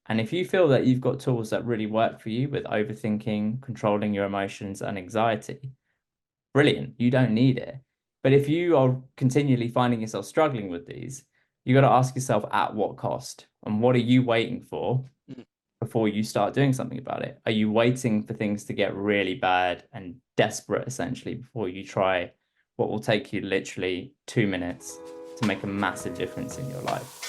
And if you feel that you've got tools that really work for you with overthinking, controlling your emotions and anxiety, brilliant. You don't need it. But if you are continually finding yourself struggling with these, you got to ask yourself at what cost and what are you waiting for Mm. before you start doing something about it? Are you waiting for things to get really bad and desperate essentially before you try what will take you literally 2 minutes to make a massive difference in your life?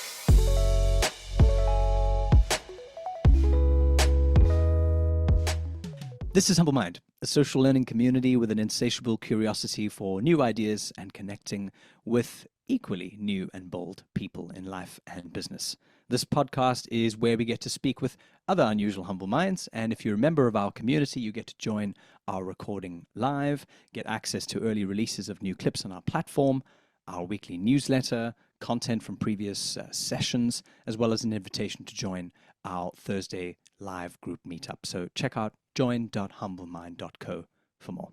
This is Humble Mind, a social learning community with an insatiable curiosity for new ideas and connecting with equally new and bold people in life and business. This podcast is where we get to speak with other unusual humble minds. And if you're a member of our community, you get to join our recording live, get access to early releases of new clips on our platform, our weekly newsletter, content from previous sessions, as well as an invitation to join our Thursday live group meetup. So check out join.humblemind.co for more.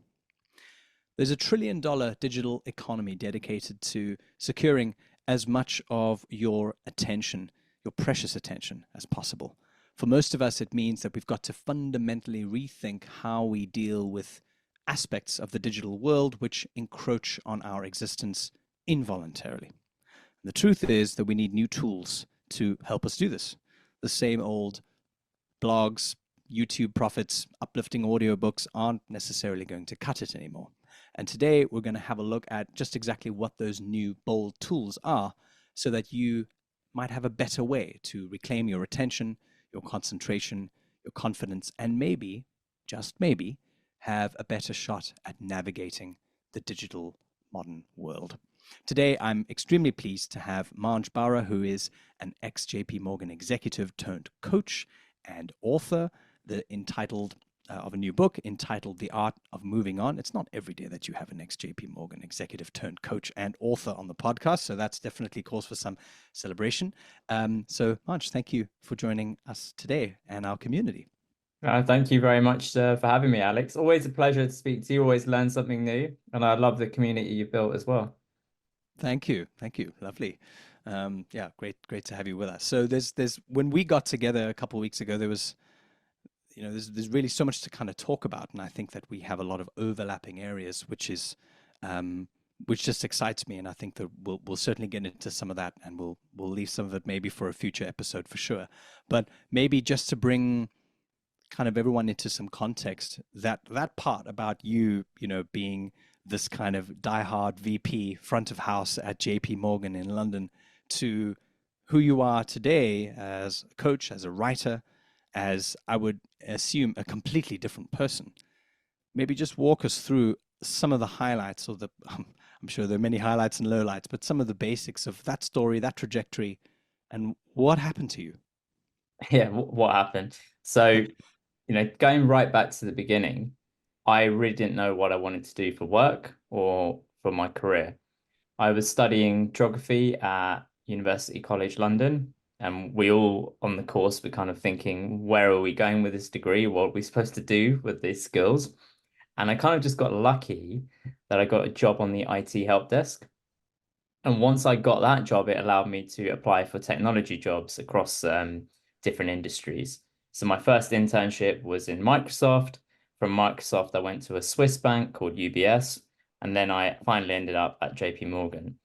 There's a $1 trillion digital economy dedicated to securing as much of your attention, your precious attention, as possible. For most of us, it means that we've got to fundamentally rethink how we deal with aspects of the digital world which encroach on our existence involuntarily. The truth is that we need new tools to help us do this. The same old blogs, YouTube profits, uplifting audiobooks aren't necessarily going to cut it anymore. And today we're going to have a look at just exactly what those new bold tools are so that you might have a better way to reclaim your attention, your concentration, your confidence, and maybe, just maybe, have a better shot at navigating the digital modern world. Today, I'm extremely pleased to have Manj Bahra, who is an ex-JP Morgan executive turned coach and author, of a new book entitled The Art of Moving On. It's not every day that you have an ex-JP Morgan executive turned coach and author on the podcast, so that's definitely cause for some celebration. So, Manj, thank you for joining us today and our community. Thank you very much for having me, Alex. Always a pleasure to speak to you. Always learn something new, and I love the community you've built as well. Thank you. Thank you. Lovely. Yeah, great to have you with us. So there's when we got together a couple of weeks ago, there was, there's really so much to kind of talk about, and I think that we have a lot of overlapping areas, which just excites me, and I think that we'll certainly get into some of that, and we'll leave some of it maybe for a future episode for sure. But maybe just to bring kind of everyone into some context, that part about you, being this kind of diehard VP front of house at JP Morgan in London to who you are today as a coach, as a writer, as I would assume a completely different person. Maybe just walk us through some of the highlights or I'm sure there are many highlights and lowlights, but some of the basics of that story, that trajectory, and what happened to you. Yeah, what happened? So, going right back to the beginning, I really didn't know what I wanted to do for work or for my career. I was studying geography at University College London, and we all on the course were kind of thinking, where are we going with this degree? What are we supposed to do with these skills? And I kind of just got lucky that I got a job on the IT help desk. And once I got that job, it allowed me to apply for technology jobs across different industries. So my first internship was in Microsoft. From Microsoft, I went to a Swiss bank called UBS, and then I finally ended up at JP Morgan.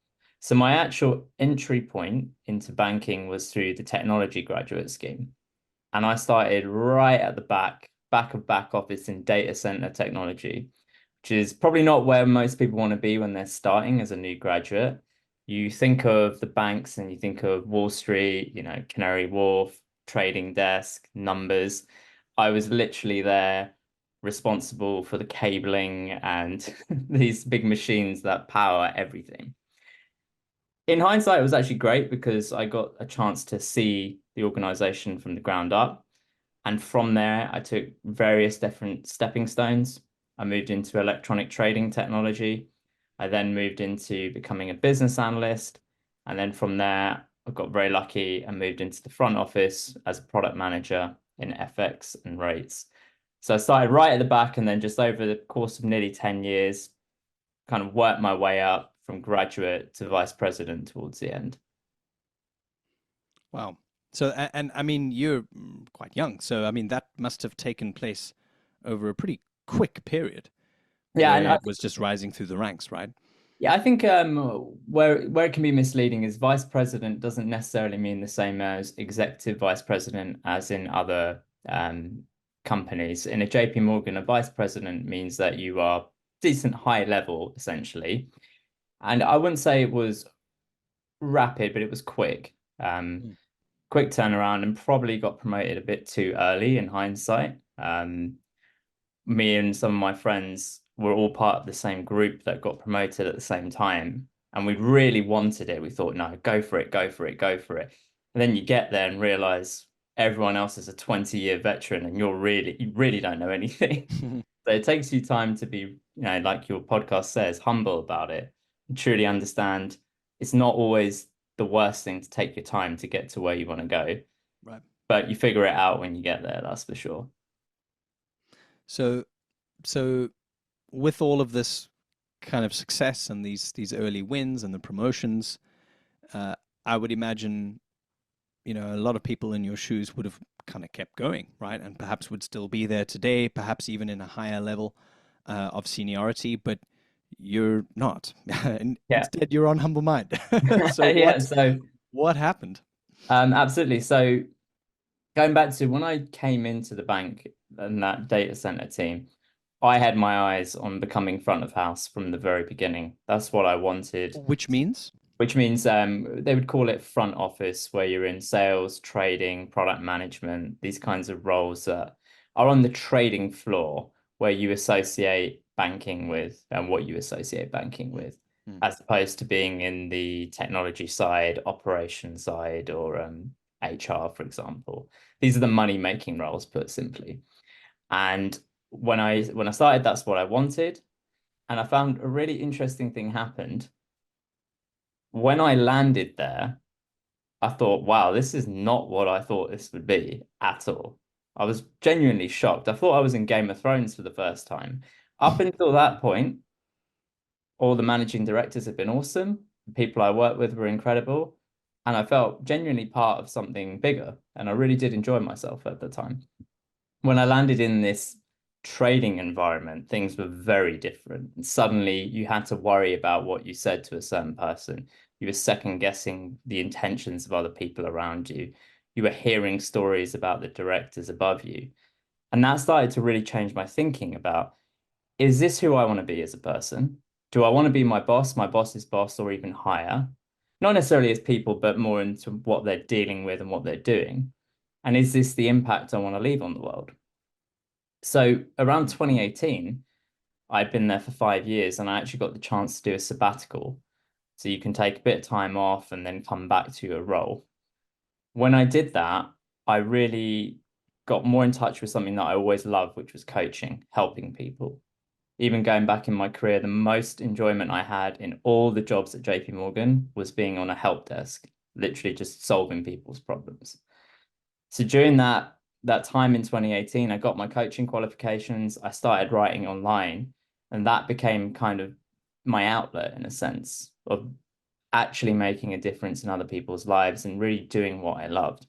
So my actual entry point into banking was through the technology graduate scheme. And I started right at the back of back office in data center technology, which is probably not where most people want to be when they're starting as a new graduate. You think of the banks and you think of Wall Street, Canary Wharf, trading desk, numbers. I was literally there responsible for the cabling and these big machines that power everything. In hindsight, it was actually great because I got a chance to see the organization from the ground up. And from there, I took various different stepping stones. I moved into electronic trading technology. I then moved into becoming a business analyst. And then from there, I got very lucky and moved into the front office as a product manager in FX and rates. So I started right at the back and then just over the course of nearly 10 years, kind of worked my way up from graduate to vice president towards the end. Wow. So, and I mean, you're quite young. So, I mean, that must have taken place over a pretty quick period Yeah, where and it was just rising through the ranks, right? yeah, I think where it can be misleading is vice president doesn't necessarily mean the same as executive vice president as in other companies. In a JP Morgan, a vice president means that you are decent high level essentially. And I wouldn't say it was rapid, but it was quick. Mm. Quick turnaround and probably got promoted a bit too early in hindsight. Me and some of my friends were all part of the same group that got promoted at the same time. And we really wanted it. We thought, no, go for it, go for it, go for it. And then you get there and realize everyone else is a 20-year veteran and you really don't know anything. So it takes you time to be, like your podcast says, humble about it and truly understand it's not always the worst thing to take your time to get to where you want to go, Right. but you figure it out when you get there, that's for sure. So, so with all of this kind of success and these early wins and the promotions, uh, I would imagine, a lot of people in your shoes would have kind of kept going, right? And perhaps would still be there today, perhaps even in a higher level of seniority, but you're not. And Yeah. instead, you're on humble mind. So Yeah, so what happened? absolutely. So going back to when I came into the bank and that data center team, I had my eyes on becoming front of house from the very beginning. That's what I wanted, Which means? which means they would call it front office, where you're in sales, trading, product management, these kinds of roles that are on the trading floor where you associate banking with and what you associate banking Mm, with, mm, as opposed to being in the technology side, operation side, or HR, for example. These are the money making roles, put simply. And when I started, that's what I wanted. And I found a really interesting thing happened. When I landed there, I thought, wow, this is not what I thought this would be at all. I was genuinely shocked. I thought I was in Game of Thrones for the first time. Up until that point, all the managing directors had been awesome. The people I worked with were incredible. And I felt genuinely part of something bigger. And I really did enjoy myself at the time. When I landed in this trading environment, things were very different. And suddenly you had to worry about what you said to a certain person. You were second guessing the intentions of other people around you. You were hearing stories about the directors above you. And that started to really change my thinking about, is this who I want to be as a person? Do I want to be my boss's boss, or even higher? Not necessarily as people, but more into what they're dealing with and what they're doing. And is this the impact I want to leave on the world? So around mm, 2018, I'd been there for 5 years and I actually got the chance to do a sabbatical. So you can take a bit of time off and then come back to your role. When I did that, I really got more in touch with something that I always loved, which was coaching, helping people. Even going back in my career, the most enjoyment I had in all the jobs at JP Morgan was being on a help desk, literally just solving people's problems. So during that time in 2018, I got my coaching qualifications. I started writing online, and that became kind of my outlet in a sense of actually making a difference in other people's lives and really doing what I loved.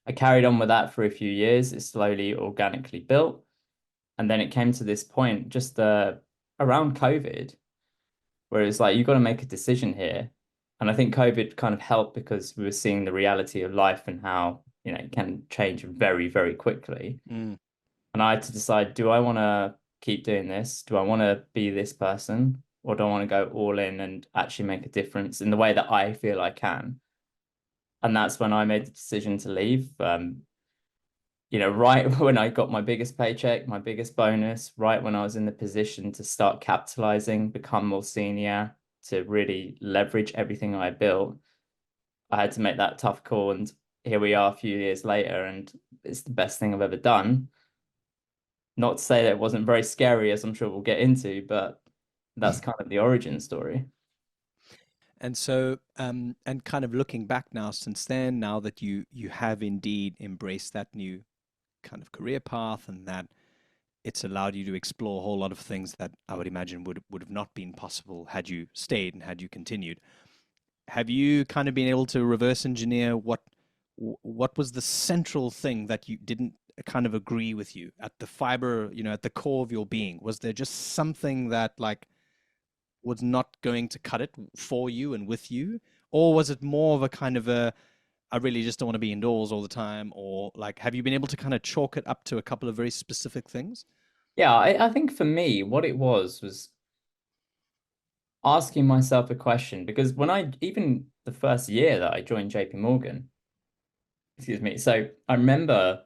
I carried on with that for a few years. It slowly, organically built. And then it came to this point just around COVID, where it's like, you've got to make a decision here. And I think COVID kind of helped because we were seeing the reality of life and how, it can change very, very quickly. mm. And I had to decide, do I want to keep doing this? Do I want to be this person? Or do I want to go all in and actually make a difference in the way that I feel I can? And that's when I made the decision to leave. Right when I got my biggest paycheck, my biggest bonus, right when I was in the position to start capitalizing, become more senior, to really leverage everything I built, I had to make that tough call. And here we are a few years later, and it's the best thing I've ever done. Not to say that it wasn't very scary, as I'm sure we'll get into, but that's kind of the origin story. And so, and kind of looking back now, since then, now that you have indeed embraced that new kind of career path, and that it's allowed you to explore a whole lot of things that I would imagine would have not been possible had you stayed and had you continued. Have you kind of been able to reverse engineer what was the central thing that you didn't kind of agree with you at the fiber, at the core of your being? Was there just something that like was not going to cut it for you and with you? Or was it more of a kind of a, I really just don't want to be indoors all the time? Or like, have you been able to kind of chalk it up to a couple of very specific things? Yeah, I think for me, what it was asking myself a question because when I even the first year that I joined JP Morgan, excuse me, so I remember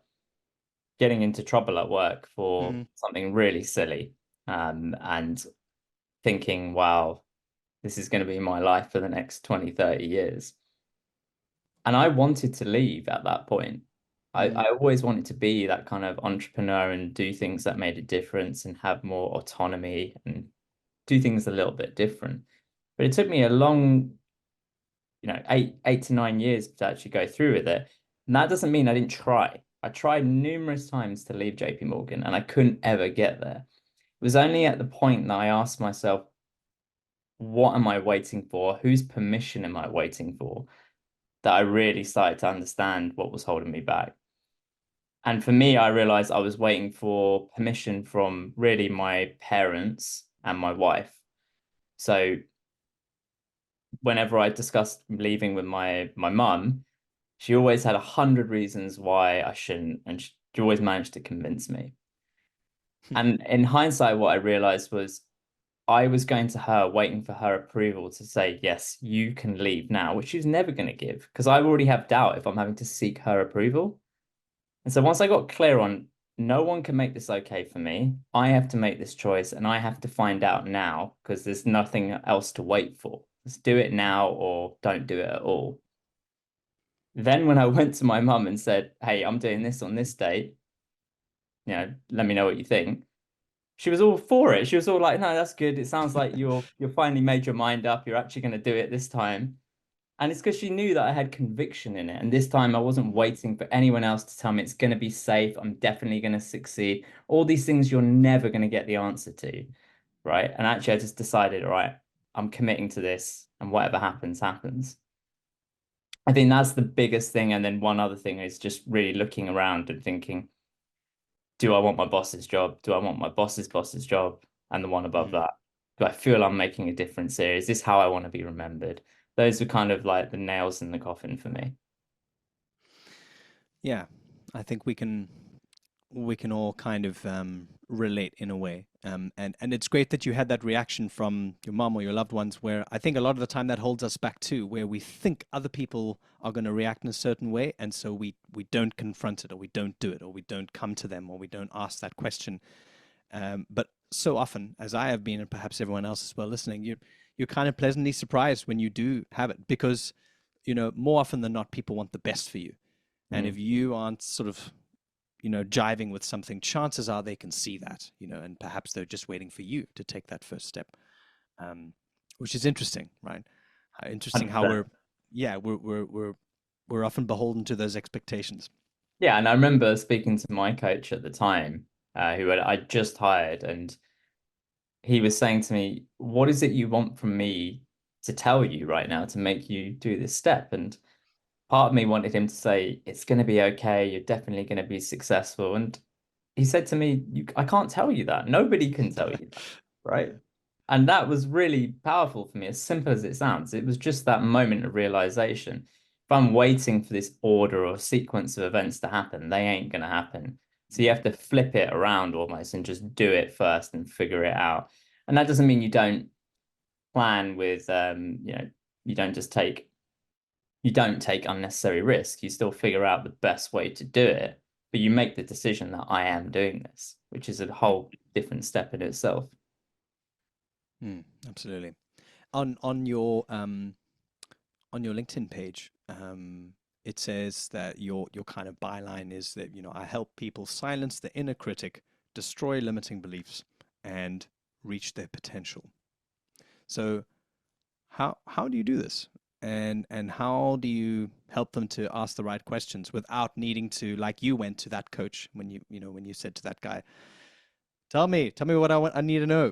getting into trouble at work for Mm, something really silly, and thinking, wow, this is going to be my life for the next 20, 30 years. And I wanted to leave at that point. I mm, always wanted to be that kind of entrepreneur and do things that made a difference and have more autonomy and do things a little bit different. But it took me a long, 8 to 9 years to actually go through with it. And that doesn't mean I didn't try. I tried numerous times to leave JP Morgan and I couldn't ever get there. It was only at the point that I asked myself, what am I waiting for? Whose permission am I waiting for? That I really started to understand what was holding me back. And for me, I realized I was waiting for permission from really my parents and my wife. So whenever I discussed leaving with my mum, she always had 100 reasons why I shouldn't, and she always managed to convince me. And in hindsight, what I realized was I was going to her, waiting for her approval to say, yes, you can leave now, which she was never going to give because I already have doubt if I'm having to seek her approval. And so once I got clear on no one can make this okay for me, I have to make this choice and I have to find out now because there's nothing else to wait for. Let's do it now or don't do it at all. Then when I went to my mum and said, hey, I'm doing this on this date, let me know what you think. She was all for it. She was all like, no, that's good. It sounds like you're finally made your mind up. You're actually going to do it this time. And it's because she knew that I had conviction in it. And this time I wasn't waiting for anyone else to tell me it's going to be safe. I'm definitely going to succeed. All these things you're never going to get the answer to. Right. And actually, I just decided, all right, I'm committing to this. And whatever happens, happens. I think that's the biggest thing. And then one other thing is just really looking around and thinking, do I want my boss's job? Do I want my boss's job and the one above mm. that? Do I feel I'm making a difference here? Is this how I want to be remembered? Those are kind of like the nails in the coffin for me. Yeah, I think we can all kind of relate in a way. And it's great that you had that reaction from your mom or your loved ones, where I think a lot of the time that holds us back too, where we think other people are going to react in a certain way, and so we don't confront it, or we don't do it, or we don't come to them, or we don't ask that question. But so often, as I have been, and perhaps everyone else as well listening, you're kind of pleasantly surprised when you do have it, because more often than not, people want the best for you. And if Mm. you aren't sort of jiving with something, chances are they can see that, and perhaps they're just waiting for you to take that first step, um, which is interesting, right? Interesting how 100%. yeah, we're often beholden to those expectations. Yeah, and I remember speaking to my coach at the time, I just hired, and he was saying to me, "What is it you want from me to tell you right now to make you do this step?" And part of me wanted him to say, "It's going to be okay. You're definitely going to be successful." And he said to me, I can't tell you that. Nobody can tell you that, right? Yeah. And that was really powerful for me, as simple as it sounds. It was just that moment of realization. If I'm waiting for this order or sequence of events to happen, they ain't going to happen. So you Mm, have to flip it around almost and just do it first and figure it out. And that doesn't mean you don't plan with, you don't just take you don't take unnecessary risk. You still figure out the best way to do it, but you make the decision that I am doing this, which is a mm, whole different step in itself. absolutely. On your LinkedIn page, it says that your kind of byline is that I help people silence the inner critic, destroy limiting beliefs, and reach their potential. So how do you do this? And how do you help them to ask the right questions without needing to, like you went to that coach when when you said to that guy, tell me what I need to know,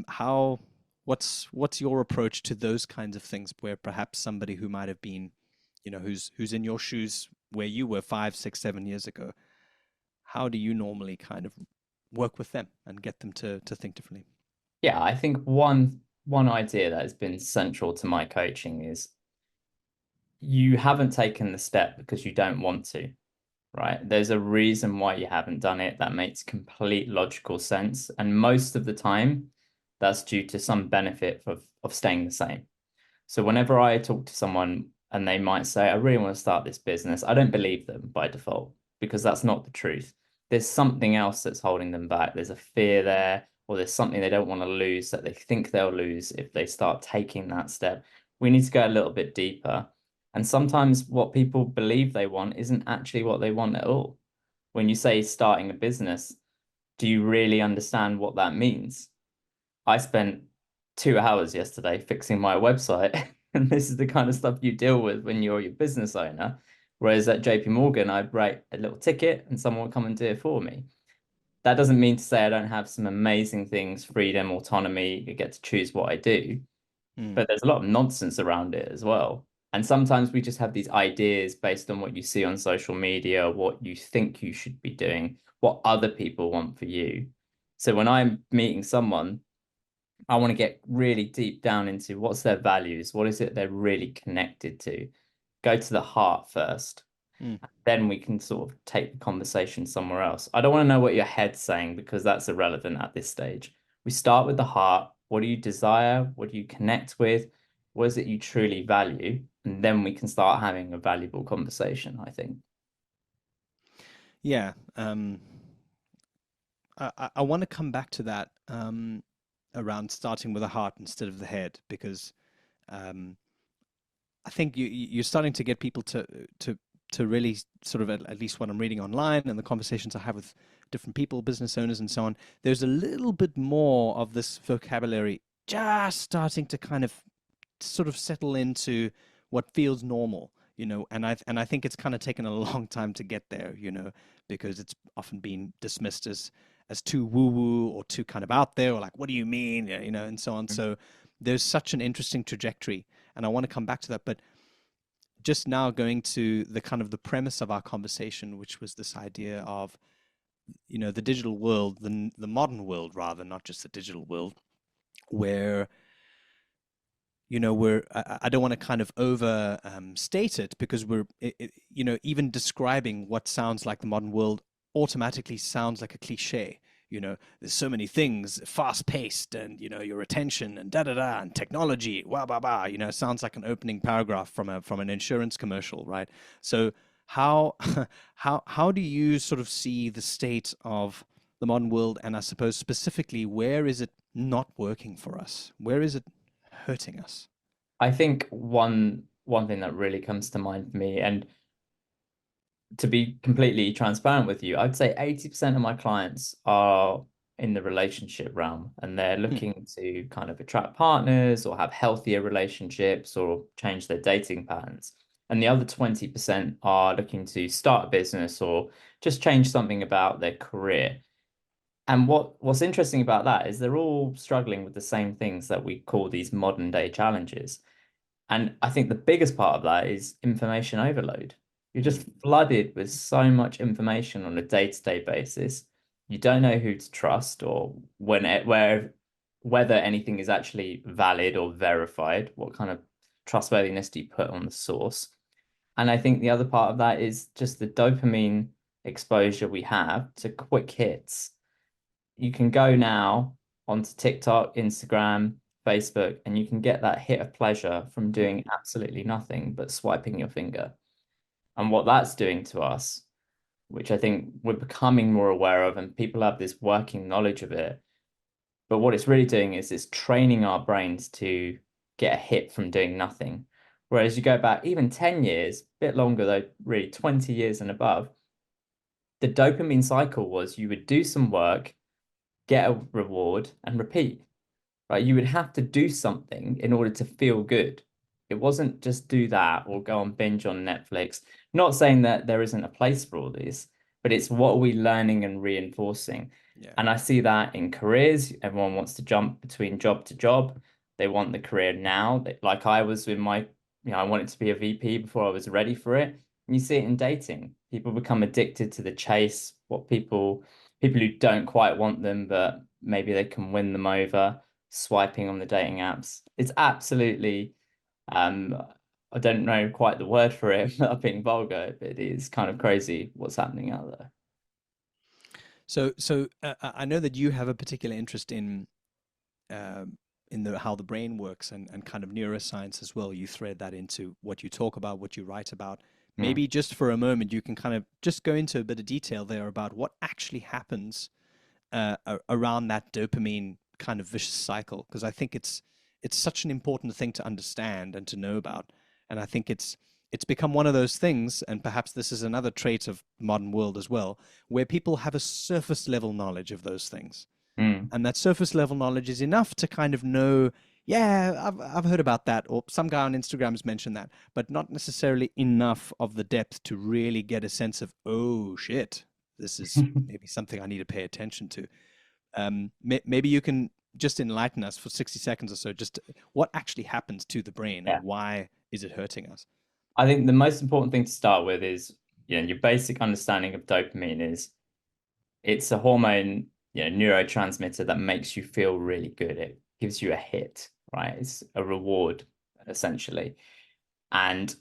how what's your approach to those kinds of things, where perhaps somebody who might have been, who's in your shoes where you were 5, 6, 7 years ago, how do you normally kind of work with them and get them to think differently? Yeah, I think one idea that has been central to my coaching is you haven't taken the step because you don't want to, right? There's a reason why you haven't done it that makes complete logical sense. And most of the time, that's due to some benefit of staying the same. So whenever I talk to someone and they might say, I really want to start this business, I don't believe them by default because that's not the truth. There's something else that's holding them back. There's a fear there, or there's something they don't want to lose that they think they'll lose if they start taking that step. We need to go a little bit deeper. And sometimes what people believe they want isn't actually what they want at all. When you say starting a business, do you really understand what that means? I spent 2 hours yesterday fixing my website, and this is the kind of stuff you deal with when you're your business owner. Whereas at JP Morgan, I'd write a little ticket and someone would come and do it for me. That doesn't mean to say I don't have some amazing things, freedom, autonomy, I get to choose what I do, Mm. but there's a lot of nonsense around it as well. And sometimes we just have these ideas based on what you see on social media, what you think you should be doing, what other people want for you. So when I'm meeting someone, I want to get really deep down into what's their values, what is it they're really connected to. Go to the heart first. Mm. Then we can sort of take the conversation somewhere else. I don't want to know what your head's saying because that's irrelevant at this stage. We start with the heart. What do you desire? What do you connect with? What is it you truly value? And then we can start having a valuable conversation, I think. Yeah. I want to come back to that around starting with the heart instead of the head, because um, I think you're starting to get people to really sort of, at least what I'm reading online and the conversations I have with different people, business owners and so on, there's a little bit more of this vocabulary just starting to kind of sort of settle into what feels normal, and I think it's kind of taken a long time to get there, because it's often been dismissed as too woo woo or too kind of out there, or like, what do you mean, and so on. So there's such an interesting trajectory, and I want to come back to that. But just now, going to the kind of the premise of our conversation, which was this idea of, the digital world, the modern world, rather, not just the digital world, where I don't want to kind of over state it, because even describing what sounds like the modern world automatically sounds like a cliche. There's so many things, fast paced, and your attention, and da da da, and technology, wah bah bah. Sounds like an opening paragraph from an insurance commercial, right? So how how do you sort of see the state of the modern world, and I suppose specifically, where is it not working for us? Where is it hurting us? I think one thing that really comes to mind for me, and to be completely transparent with you, I'd say 80% of my clients are in the relationship realm and they're Hmm. looking to kind of attract partners or have healthier relationships or change their dating patterns. And the other 20% are looking to start a business or just change something about their career. And what's interesting about that is they're all struggling with the same things that we call these modern day challenges. And I think the biggest part of that is information overload. You're Hmm. just flooded with so much information on a day-to-day basis. You don't know who to trust or whether anything is actually valid or verified. What kind of trustworthiness do you put on the source? And I think the other part of that is just the dopamine exposure we have to quick hits. You can go now onto TikTok, Instagram, Facebook, and you can get that hit of pleasure from Hmm. doing absolutely nothing but swiping your finger. And what that's doing to us, which I think we're becoming more aware of, and people have this working knowledge of it. But what it's really doing is it's training our brains to get a hit from doing nothing. Whereas you go back even 10 years, a bit longer though, really 20 years and above, the dopamine cycle was you would do some work, get a reward, and repeat. Right? You would have to do something in order to feel good. It wasn't just do that or go on binge on Netflix. Not saying that there isn't a place for all these, but it's what are we learning and reinforcing? Yeah. And I see that in careers. Everyone wants to jump between job to job. They want the career now. Like I was with my, I wanted to be a VP before I was ready for it. And you see it in dating. People become addicted to the chase, what people who don't quite want them, but maybe they can win them over, swiping on the dating apps. It's absolutely um I don't know quite the word for it without being vulgar, but it is kind of crazy what's happening out there. So I know that you have a particular interest in the how the brain works and kind of neuroscience as well. You thread that into what you talk about, what you write about. Mm, Maybe just for a moment, you can kind of just go into a bit of detail there about what actually happens around that dopamine kind of vicious cycle, because I think it's such an important thing to understand and to know about, and I think it's become one of those things, and perhaps this is another trait of modern world as well, where people have a surface level knowledge of those things, mm. and that surface level knowledge is enough to kind of know, yeah, I've heard about that, or some guy on Instagram has mentioned that, but not necessarily enough of the depth to really get a sense of, oh shit, this is maybe something I need to pay attention to. Maybe you can just enlighten us for 60 seconds or so, just what actually happens to the brain Yeah. and why is it hurting us? I think the most important thing to start with is, your basic understanding of dopamine is it's a hormone, neurotransmitter that makes you feel really good. It gives you a hit, right? It's a reward, essentially. And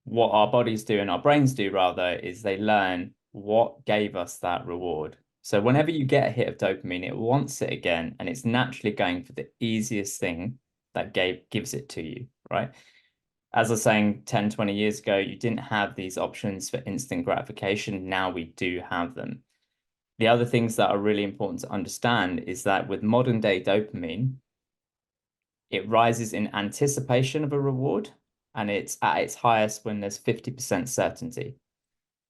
what our bodies do and our brains do rather is they learn what gave us that reward. So whenever you get a hit of dopamine, it wants it again, and it's naturally going for the easiest thing that gives it to you, right? As I was saying 10, 20 years ago, you didn't have these options for instant gratification. Now we do have them. The other things that are really important to understand is that with modern day dopamine, it rises in anticipation of a reward, and it's at its highest when there's 50% certainty.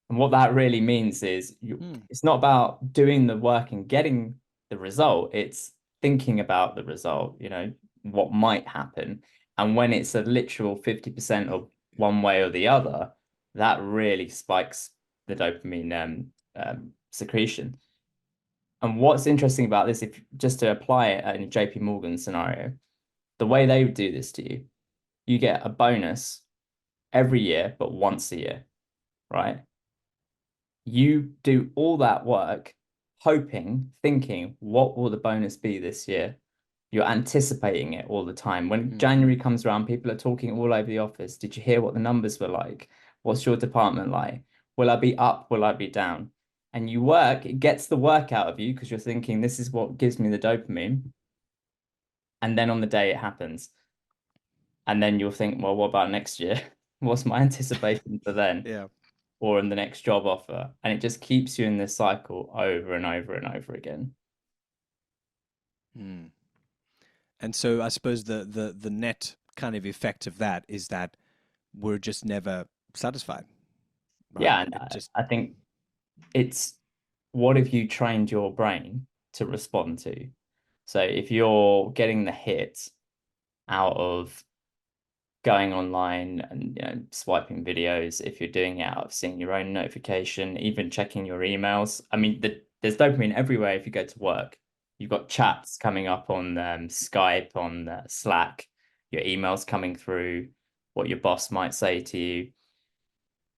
And what that really means is Hmm. it's not about doing the work and getting the result, it's thinking about the result, what might happen. And when it's a literal 50% of one way or the other, that really spikes the dopamine secretion. And what's interesting about this, if just to apply it in a JP Morgan scenario, the way they would do this to you, you get a bonus every year, but once a year, right? You do all that work, hoping, thinking, what will the bonus be this year? You're anticipating it all the time. When Hmm. January comes around, people are talking all over the office. Did you hear what the numbers were like? What's your department like? Will I be up? Will I be down? And you work, it gets the work out of you because you're thinking, this is what gives me the dopamine. And then on the day it happens. And then you'll think, well, what about next year? What's my anticipation for then? Yeah. Or in the next job offer. And it just keeps you in this cycle over and over and over again. Hmm. And so I suppose the net kind of effect of that is that we're just never satisfied, right? Yeah, and It just I think it's what have you trained your brain to respond to? So if you're getting the hit out of going online and swiping videos, if you're doing it out of seeing your own notification, even checking your emails. I mean, there's dopamine everywhere if you go to work. You've got chats coming up on Skype, on Slack, your emails coming through, what your boss might say to you.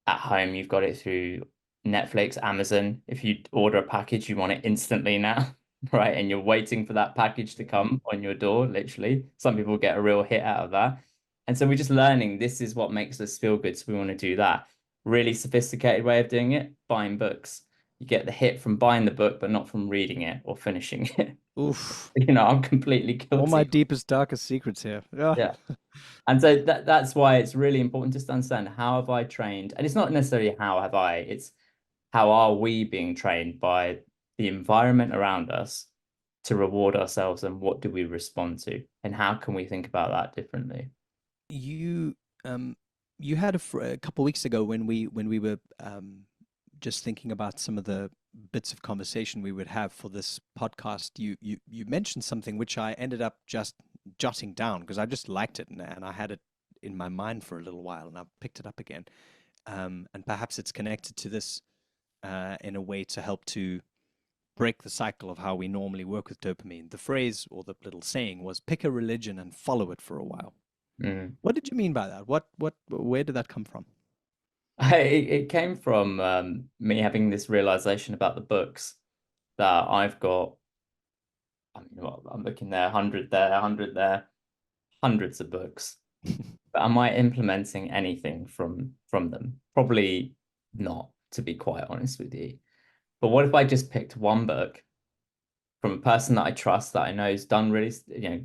At home, you've got it through Netflix, Amazon. If you order a package, you want it instantly now, right? And you're waiting for that package to Mhm. come on your door, literally. Some people get a real hit out of that. And so we're just learning this is what makes us feel good. So we want to do that. Really sophisticated way of doing it, buying books. You get the hit from buying the book, but not from reading it or finishing it. Oof. I'm completely All my guilty. deepest, darkest secrets here. Yeah. Yeah. And so that's why it's really important just to understand how have I trained, and it's not necessarily how have I, it's how are we being trained by the environment around us to reward ourselves, and what do we respond to, and how can we think about that differently? You um you had a couple weeks ago when we were just thinking about some of the bits of conversation we would have for this podcast. You mentioned something which I ended up just jotting down because I just liked it and I had it in my mind for a little while and I picked it up again. And perhaps it's connected to this in a way to help to break the cycle of how we normally work with dopamine. The phrase or the little saying was pick a religion and follow it for a while. Mm. What did you mean by that? Where did that come from? it came from me having this realization about the books that I've got. I mean, well, I'm looking there, 100 there, 100 there, hundreds of books. But am I implementing anything from them? Probably not, to be quite honest with you. But what if I just picked one book from a person that I trust, that I know has done really,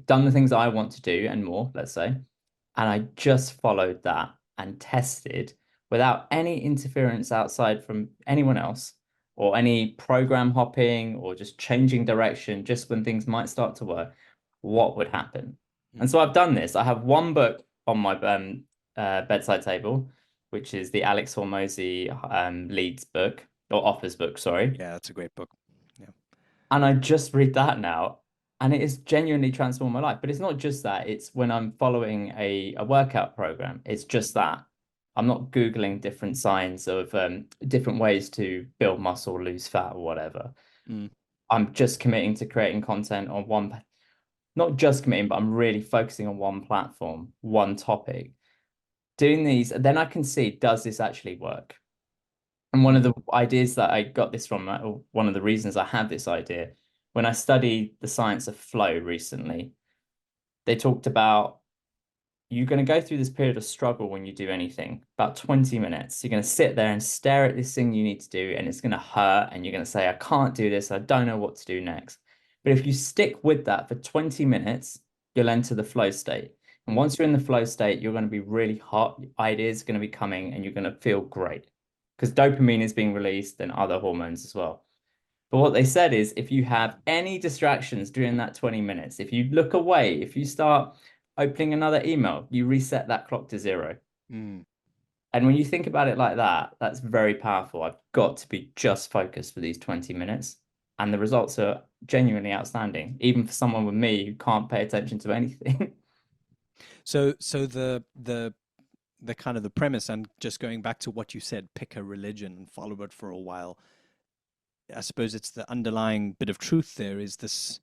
done the things I want to do and more, let's say, and I just followed that and tested without any interference outside from anyone else or any program hopping or just changing direction just when things might start to work, what would happen? And Mm. so I've done this. I have one book on my bedside table, which is the Alex Hormozy leads book or offers book, sorry. Yeah, that's a great book. Yeah. And I just read that now, and it has genuinely transformed my life. But it's not just that, it's when I'm following a workout program, it's just that. I'm not Googling different signs of different ways to build muscle, lose fat, or whatever. Mm. I'm just committing to creating content on one, not just committing, but I'm really focusing on one platform, one topic. Doing these, then I can see, does this actually work? And one of Mm. the ideas that I got this from, or one of the reasons I had this idea, when I studied the science of flow recently, they talked about you're going to go through this period of struggle when you do anything, about 20 minutes. You're going to sit there and stare at this thing you need to do, and it's going to hurt, and you're going to say, I can't do this, I don't know what to do next. But if you stick with that for 20 minutes, you'll enter the flow state. And Mm. once you're in the flow state, you're going to be really hot, ideas are going to be coming, and you're going to feel great because dopamine is being released and other hormones as well. But what they said is if you have any distractions during that 20 minutes, if you look away, if you start opening another email, you reset that clock to zero. Mm. And when you think about it like that, that's very powerful. I've got to be just focused for these 20 minutes. And the results are genuinely outstanding, even for someone with me who can't pay attention to anything. So the kind of the premise, and just going back to what you said, pick a religion and follow it for a while. I suppose it's the underlying bit of truth there is this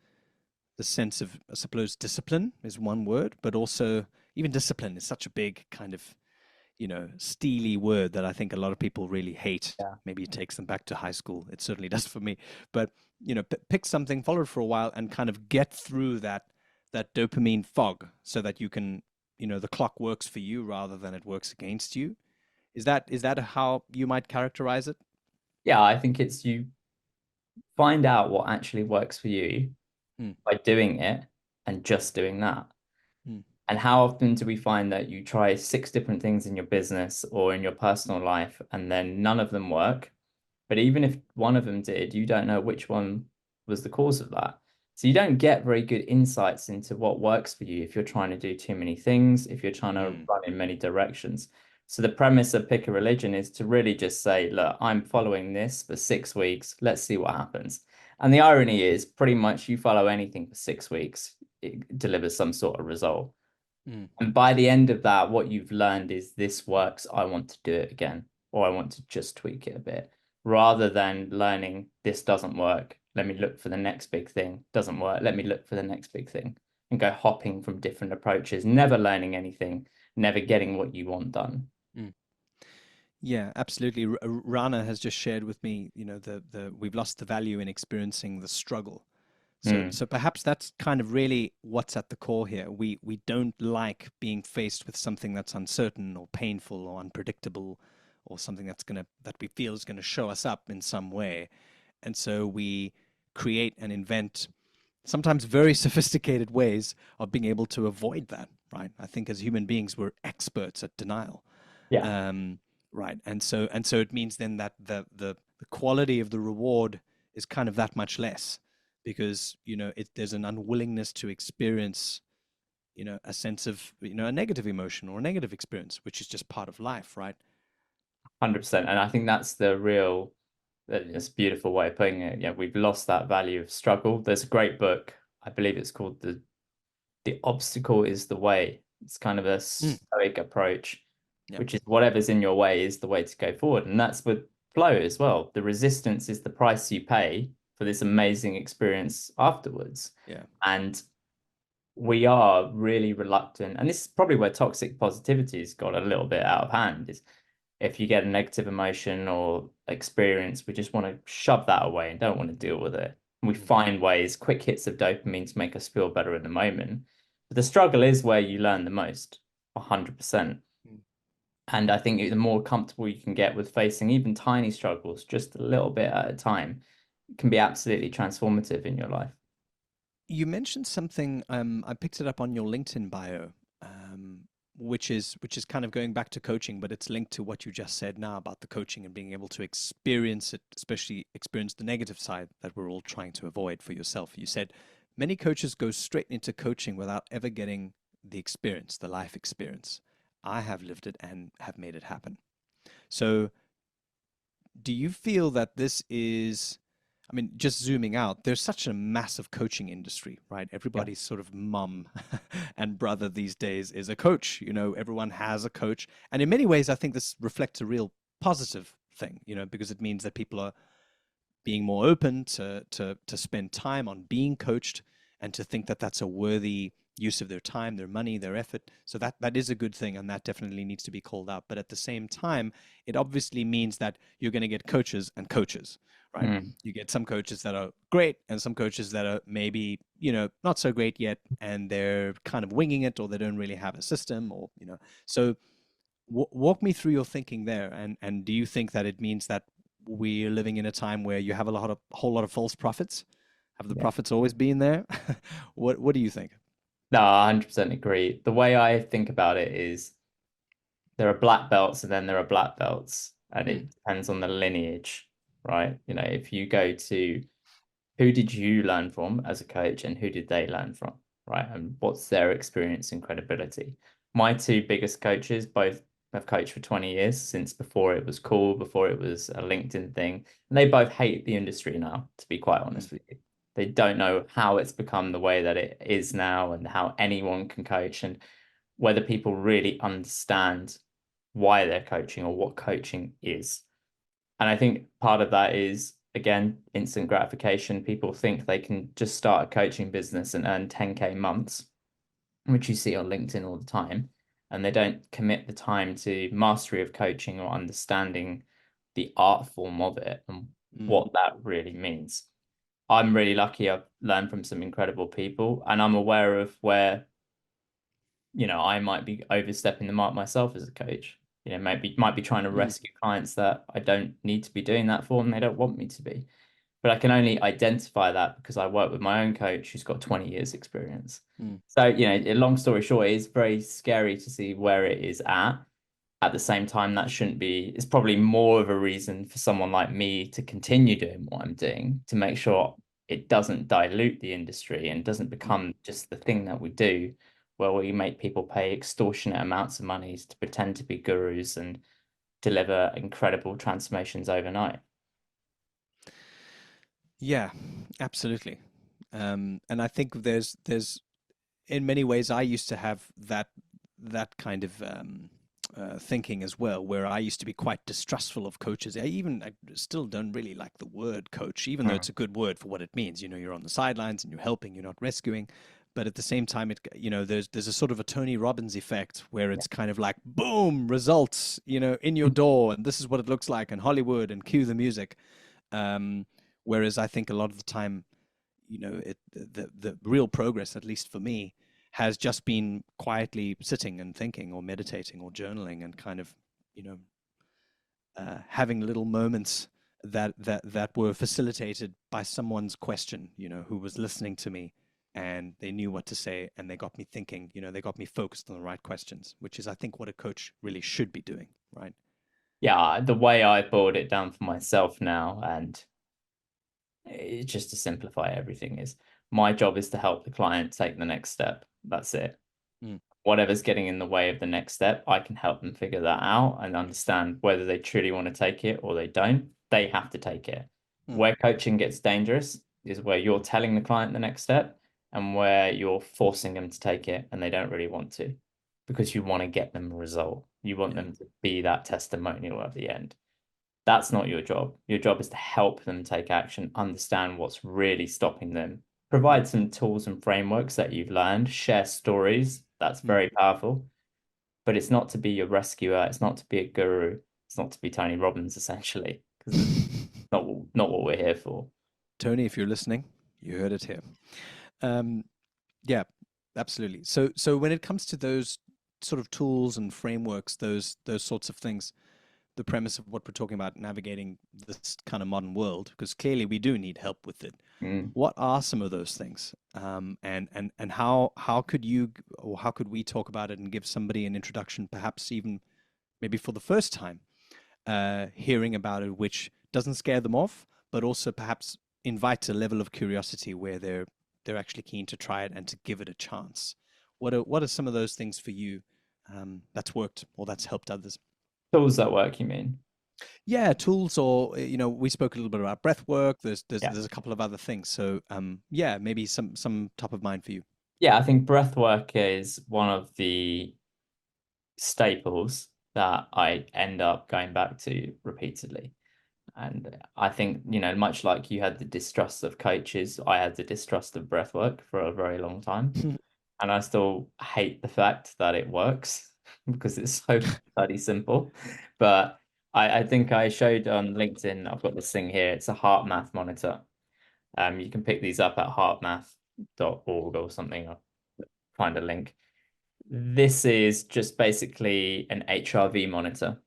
the sense of, I suppose, discipline is one word, but also even discipline is such a big kind of, steely word that I think a lot of people really hate. Yeah. Maybe it takes them back to high school. It certainly does for me. But, pick something, follow it for a while, and kind of get through that dopamine fog so that you can, the clock works for you rather than it works against you. Is that how you might characterize it? Yeah, I think it's you find out what actually works for you Mm. by doing it and just doing that. Mm. And how often do we find that you try six different things in your business or in your personal life and then none of them work? But even if one of them did, you don't know which one was the cause of that. So you don't get very good insights into what works for you if you're trying to do too many things, if you're trying to Mm. run in many directions. So the premise of pick a religion is to really just say, look, I'm following this for 6 weeks. Let's see what happens. And the irony is pretty much you follow anything for 6 weeks, it delivers some sort of result. Mm. And by the end of that, what you've learned is this works. I want to do it again, or I want to just tweak it a bit, rather than learning this doesn't work. Let me look for the next big thing. Doesn't work. Let me look for the next big thing and go hopping from different approaches, never learning anything, never getting what you want done. Mm. Yeah, absolutely. Rana has just shared with me, the we've lost the value in experiencing the struggle. So Mm. so perhaps that's kind of really what's at the core here. We don't like being faced with something that's uncertain or painful or unpredictable or something that we feel is gonna show us up in some way. And so we create and invent sometimes very sophisticated ways of being able to avoid that, right? I think as human beings, we're experts at denial. Yeah, Um, right. And so it means then that the quality of the reward is kind of that much less because, there's an unwillingness to experience, a sense of, a negative emotion or a negative experience, which is just part of life, right? 100%. And I think that's the real, it's a beautiful way of putting it. Yeah, we've lost that value of struggle. There's a great book, I believe it's called The Obstacle is the Way. It's kind of a Mm, stoic approach, yeah. which is whatever's in your way is the way to go forward. And that's with flow as well. The resistance is the price you pay for this amazing experience afterwards. Yeah. And we are really reluctant, and this is probably where toxic positivity has got a little bit out of hand, is if you get a negative emotion or experience, we just want to shove that away and don't want to deal with it. We Mm. find ways, quick hits of dopamine to make us feel better in the moment. But the struggle is where you learn the most, 100%. Mm. And I think the more comfortable you can get with facing even tiny struggles, just a little bit at a time, can be absolutely transformative in your life. You mentioned something. I picked it up on your LinkedIn bio, which is kind of going back to coaching, but it's linked to what you just said now about the coaching and being able to experience it, especially experience the negative side that we're all trying to avoid for yourself. You said many coaches go straight into coaching without ever getting the experience, the life experience. I have lived it and have made it happen. So, do you feel that this is, I mean, just zooming out, there's such a massive coaching industry, right? Yeah. Everybody's sort of mum and brother these days is a coach. Everyone has a coach. And in many ways, I think this reflects a real positive thing, because it means that people are being more open to spend time on being coached and to think that that's a worthy use of their time, their money, their effort. So that is a good thing, and that definitely needs to be called out. But at the same time, it obviously means that you're going to get coaches and coaches, right? Mm. You get some coaches that are great and some coaches that are maybe, not so great yet, and they're kind of winging it, or they don't really have a system, or. So walk me through your thinking there, and do you think that it means that we're living in a time where you have whole lot of false prophets? Have the Yeah. prophets always been there? What do you think? No, I 100% agree. The way I think about it is there are black belts and then there are black belts, and Mm, it depends on the lineage, right? If you go to who did you learn from as a coach and who did they learn from, right? And what's their experience and credibility? My two biggest coaches both have coached for 20 years, since before it was cool, before it was a LinkedIn thing. And they both hate the industry now, to be quite mm, honest with you. They don't know how it's become the way that it is now and how anyone can coach and whether people really understand why they're coaching or what coaching is. And I think part of that is, again, instant gratification. People think they can just start a coaching business and earn 10K months, which you see on LinkedIn all the time. And they don't commit the time to mastery of coaching or understanding the art form of it and mm, what that really means. I'm really lucky. I've learned from some incredible people, and I'm aware of where I might be overstepping the mark myself as a coach. Maybe might be trying to mm, rescue clients that I don't need to be doing that for, and they don't want me to be. But I can only identify that because I work with my own coach who's got 20 years experience. mm, So, long story short, it's very scary to see where it is at. At the same time, that shouldn't be, it's probably more of a reason for someone like me to continue doing what I'm doing to make sure it doesn't dilute the industry and doesn't mm. become just the thing that we do, where we make people pay extortionate amounts of money to pretend to be gurus and deliver incredible transformations overnight. Yeah, absolutely. And I think there's in many ways I used to have that kind of thinking as well, where I used to be quite distrustful of coaches. I still don't really like the word coach, even though Mm. it's a good word for what it means. You're on the sidelines and you're helping, you're not rescuing. But at the same time, there's a sort of a Tony Robbins effect where Yeah. it's kind of like boom results, in your door, and this is what it looks like in Hollywood, and cue the music. Um, Whereas I think a lot of the time, the real progress, at least for me, has just been quietly sitting and thinking or meditating or journaling and kind of, you know, having little moments that were facilitated by someone's question, who was listening to me and they knew what to say and they got me thinking, they got me focused on the right questions, which is, I think, what a coach really should be doing, right? Yeah, the way I boiled it down for myself now, and just to simplify everything, is my job is to help the client take the next step. That's it. Mm, Whatever's getting in the way of the next step, I can help them figure that out and understand whether they truly want to take it or they don't. They have to take it. mm, Where coaching gets dangerous is where you're telling the client the next step and where you're forcing them to take it and they don't really want to because you want to get them a result. You want yeah. them to be that testimonial at the end. That's not your job. Your job is to help them take action, understand what's really stopping them, provide some tools and frameworks that you've learned, share stories. That's Mm, very powerful. But it's not to be your rescuer. It's not to be a guru. It's not to be Tony Robbins, essentially, because it's not what we're here for. Tony, if you're listening, you heard it here. Um, yeah, absolutely. So when it comes to those sort of tools and frameworks, those sorts of things, the premise of what we're talking about, navigating this kind of modern world, because clearly we do need help with it. Mm. What are some of those things? And how could you or how could we talk about it and give somebody an introduction, perhaps even maybe for the first time, hearing about it, which doesn't scare them off, but also perhaps invites a level of curiosity where they're actually keen to try it and to give it a chance. What are some of those things for you that's worked or that's helped others? Tools that work, you mean? Yeah, tools, or we spoke a little bit about breath work. Yeah. There's a couple of other things. So yeah, maybe some top of mind for you. Yeah, I think breath work is one of the staples that I end up going back to repeatedly. And I think, much like you had the distrust of coaches, I had the distrust of breathwork for a very long time. And I still hate the fact that it works because it's so bloody simple. But I think I showed on LinkedIn, I've got this thing here. It's a heart math monitor. You can pick these up at heartmath.org or something. I'll find a link. This is just basically an HRV monitor,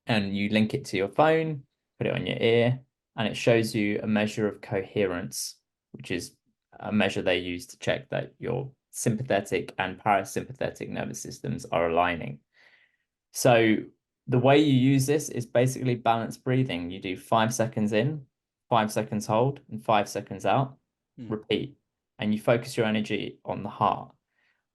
and you link it to your phone, put it on your ear, and it shows you a measure of coherence, which is a measure they use to check that your sympathetic and parasympathetic nervous systems are aligning. So the way you use this is basically balanced breathing. You do 5 seconds in, 5 seconds hold, and 5 seconds out, Mm, repeat, and you focus your energy on the heart.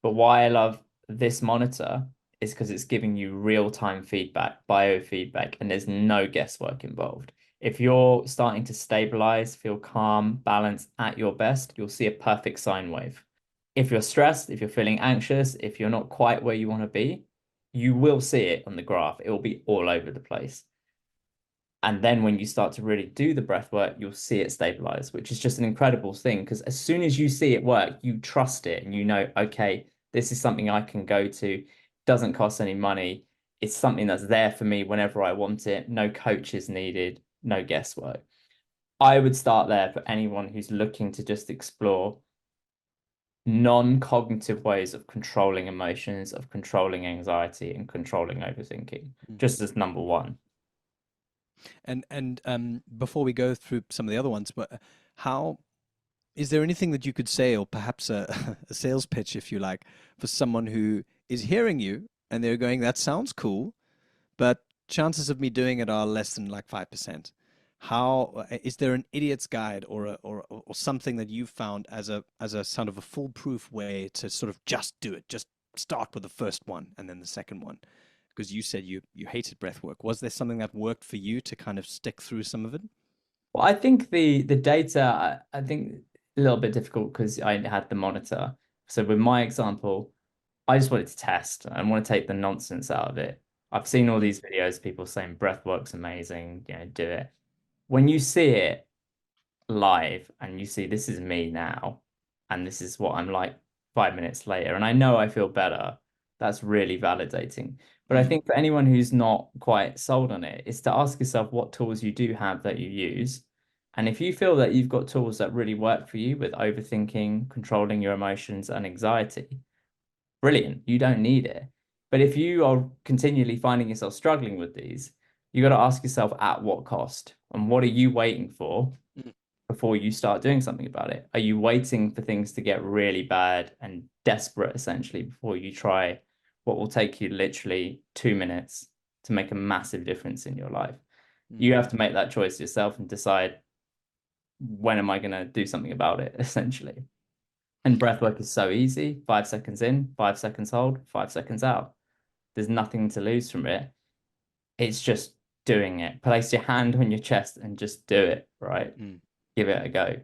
But why I love this monitor is because it's giving you real-time feedback, biofeedback, and there's no guesswork involved. If you're starting to stabilize, feel calm, balanced at your best, you'll see a perfect sine wave. If you're stressed, if you're feeling anxious, if you're not quite where you want to be, you will see it on the graph. It will be all over the place. And then when you start to really do the breath work, you'll see it stabilize, which is just an incredible thing. Because as soon as you see it work, you trust it and you know, okay, this is something I can go to, doesn't cost any money. It's something that's there for me whenever I want it. No coach is needed, no guesswork. I would start there for anyone who's looking to just explore non-cognitive ways of controlling emotions, of controlling anxiety, and controlling overthinking, mm. just as number one. And before we go through some of the other ones, but how is there anything that you could say, or perhaps a sales pitch, if you like, for someone who is hearing you and they're going, "That sounds cool," but chances of me doing it are less than like 5%. How is there an idiot's guide or something that you've found as a sort of a foolproof way to sort of just do it, just start with the first one and then the second one? Because you said you hated breath work. Was there something that worked for you to kind of stick through some of it? Well, I think the data, I think a little bit difficult because I had the monitor. So with my example, I just wanted to test. I want to take the nonsense out of it. I've seen all Mm, these videos, people saying breath work's amazing, do it. When you see it live and you see this is me now, and this is what I'm like 5 minutes later, and I know I feel better, that's really validating. But I mm, think for anyone who's not quite sold on it, is to ask yourself what tools you do have that you use. And if you feel that you've got tools that really work for you with overthinking, controlling your emotions, and anxiety, brilliant. You don't need it. But if you are continually finding yourself struggling with these, you got to ask yourself at what cost and what are you waiting for mm, before you start doing something about it? Are you waiting for things to get really bad and desperate essentially before you try what will take you literally 2 minutes to make a massive difference in your life? mm, You have to make that choice yourself and decide when am I going to do something about it, essentially. And breath work is so easy. 5 seconds in, 5 seconds hold, 5 seconds out. There's nothing to lose from it. It's just doing it. Place your hand on your chest and just do it, right? mm. Give it a go.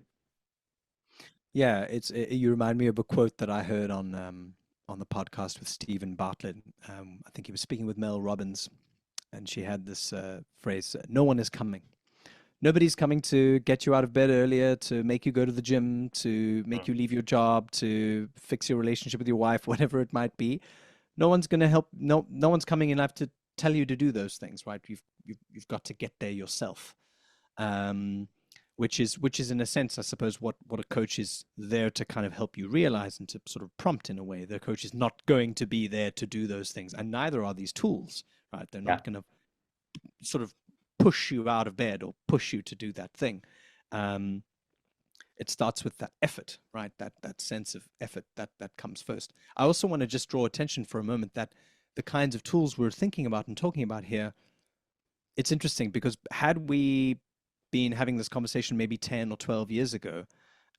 Yeah, you remind me of a quote that I heard on the podcast with Stephen Bartlett. I think he was speaking with Mel Robbins, and she had this phrase: "No one is coming. Nobody's coming to get you out of bed earlier, to make you go to the gym, to make you leave your job, to fix your relationship with your wife, whatever it might be. No one's going to help. No one's coming in life tell you to do those things, right? You've got to get there yourself. Um, which is in a sense, I suppose, what a coach is there to kind of help you realize and to sort of prompt in a way. The coach is not going to be there to do those things, and neither are these tools, right? They're Yeah. not going to sort of push you out of bed or push you to do that thing. Um, it starts with that effort, right? That sense of effort that comes first. I also want to just draw attention for a moment that the kinds of tools we're thinking about and talking about here, it's interesting because had we been having this conversation maybe 10 or 12 years ago,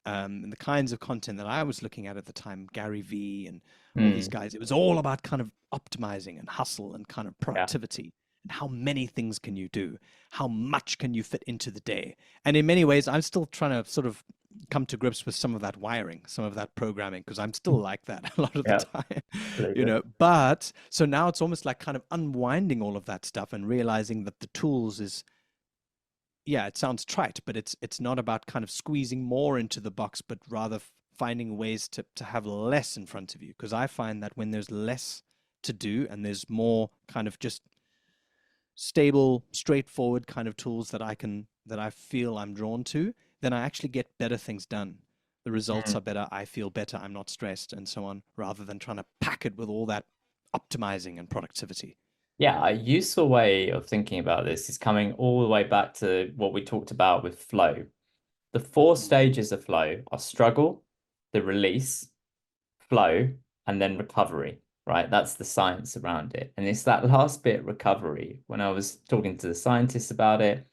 and the kinds of content that I was looking at the time, Gary Vee and all these Mm, guys, it was all about kind of optimizing and hustle and kind of yeah. productivity. And how many things can you do? How much can you fit into the day? And in many ways, I'm still trying to sort of come to grips with some of that wiring, some of that programming, because I'm still like that a lot of the Yeah. time, Believe it. But so now it's almost like kind of unwinding all of that stuff and realizing that the tools is, yeah, it sounds trite, but it's not about kind of squeezing more into the box, but rather finding ways to have less in front of you. Because I find that when there's less to do and there's more kind of just stable, straightforward kind of tools that I feel I'm drawn to, then I actually get better things done. The results Mm. are better, I feel better, I'm not stressed, and so on, rather than trying to pack it with all that optimizing and productivity. Yeah, a useful way of thinking about this is coming all the way back to what we talked about with flow. The four Mm, stages of flow are struggle, the release, flow, and then recovery, right? That's the science around it. And it's that last bit, recovery. When I was talking to the scientists about it,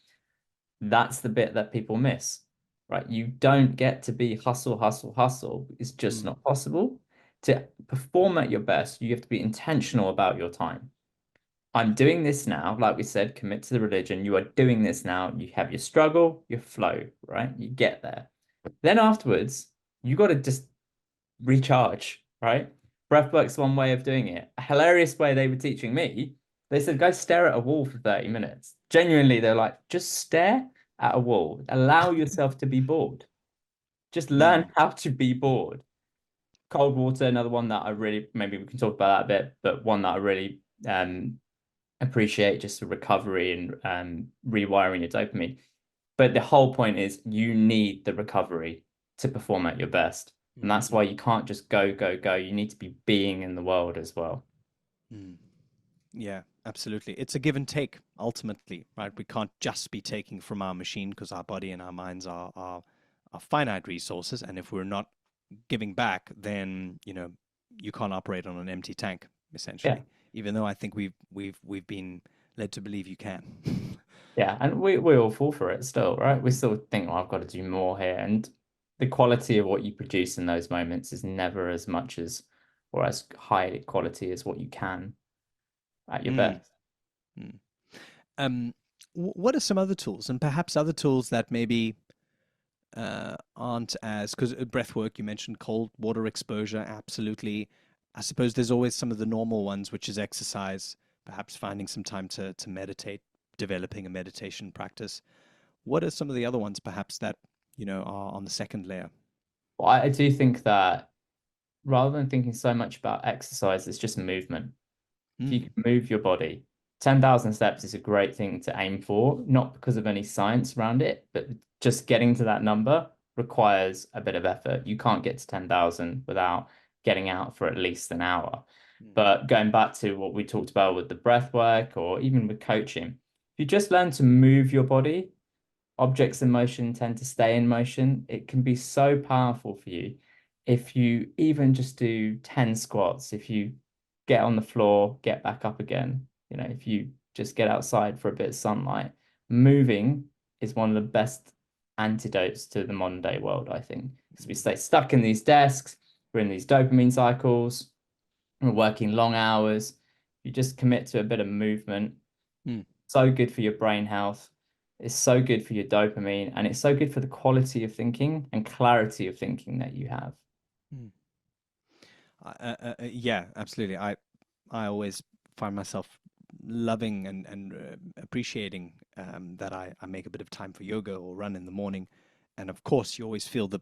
that's the bit that people miss, right? You don't get to be hustle, hustle, hustle. It's just mm, not possible. To perform at your best, you have to be intentional about your time. I'm doing this now, like we said, commit to the religion. You are doing this now. You have your struggle, your flow, right? You get there. Then afterwards, you got to just recharge, right? Breathwork's one way of doing it. A hilarious way they were teaching me. They said, go stare at a wall for 30 minutes. Genuinely, they're like, just stare at a wall. Allow yourself to be bored. Just learn mm, how to be bored. Cold water, another one that I really, maybe we can talk about that a bit, but one that I really appreciate, just the recovery and rewiring your dopamine. But the whole point is you need the recovery to perform at your best. And mm, that's why you can't just go, go, go. You need to be being in the world as well. mm. Yeah, absolutely. It's a give and take ultimately, right? We can't just be taking from our machine because our body and our minds are finite resources. And if we're not giving back, then you can't operate on an empty tank, Yeah. essentially. Even though I think we've been led to believe you can. Yeah. And we all fall for it still, right? We still think, oh, I've got to do more here. And the quality of what you produce in those moments is never as much as or as high quality as what you can at your Mm, best. mm. Um, what are some other tools, and perhaps other tools that maybe aren't as, because breath work, you mentioned cold water exposure, absolutely. I suppose there's always some of the normal ones, which is exercise, perhaps finding some time to meditate, developing a meditation practice. What are some of the other ones, perhaps, that are on the second layer? Well, I do think that rather than thinking so much about exercise, it's just movement. If you Mm, can move your body, 10,000 steps is a great thing to aim for, not because of any science around it, but just getting to that number requires a bit of effort. You can't get to 10,000 without getting out for at least an hour. mm, But going back to what we talked about with the breath work or even with coaching, if you just learn to move your body, objects in motion tend to stay in motion. It can be so powerful for you. If you even just do 10 squats, if you get on the floor, get back up again, if you just get outside for a bit of sunlight, moving is one of the best antidotes to the modern day world, I think. Because we stay stuck in these desks, we're in these dopamine cycles, we're working long hours. You just commit to a bit of movement, mm, so good for your brain health. It's so good for your dopamine, and it's so good for the quality of thinking and clarity of thinking that you have. mm. Yeah, absolutely. I always find myself loving and appreciating that I make a bit of time for yoga or run in the morning. And of course, you always feel that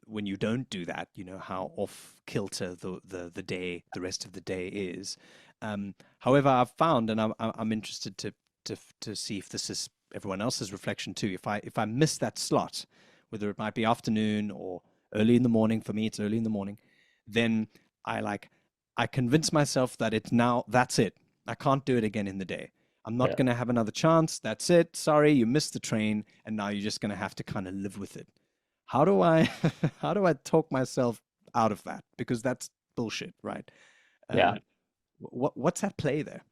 when you don't do that, how off kilter the rest of the day is. However, I've found, and I'm interested to see if this is everyone else's reflection too. If I miss that slot, whether it might be afternoon or early in the morning, for me it's early in the morning, then I like I convince myself that it's now that's it. I can't do it again in the day. I'm not Yeah. going to have another chance. That's it. Sorry, you missed the train, and now you're just going to have to kind of live with it. How do I how do I talk myself out of that? Because that's bullshit, right? Yeah. Um, what's at play there?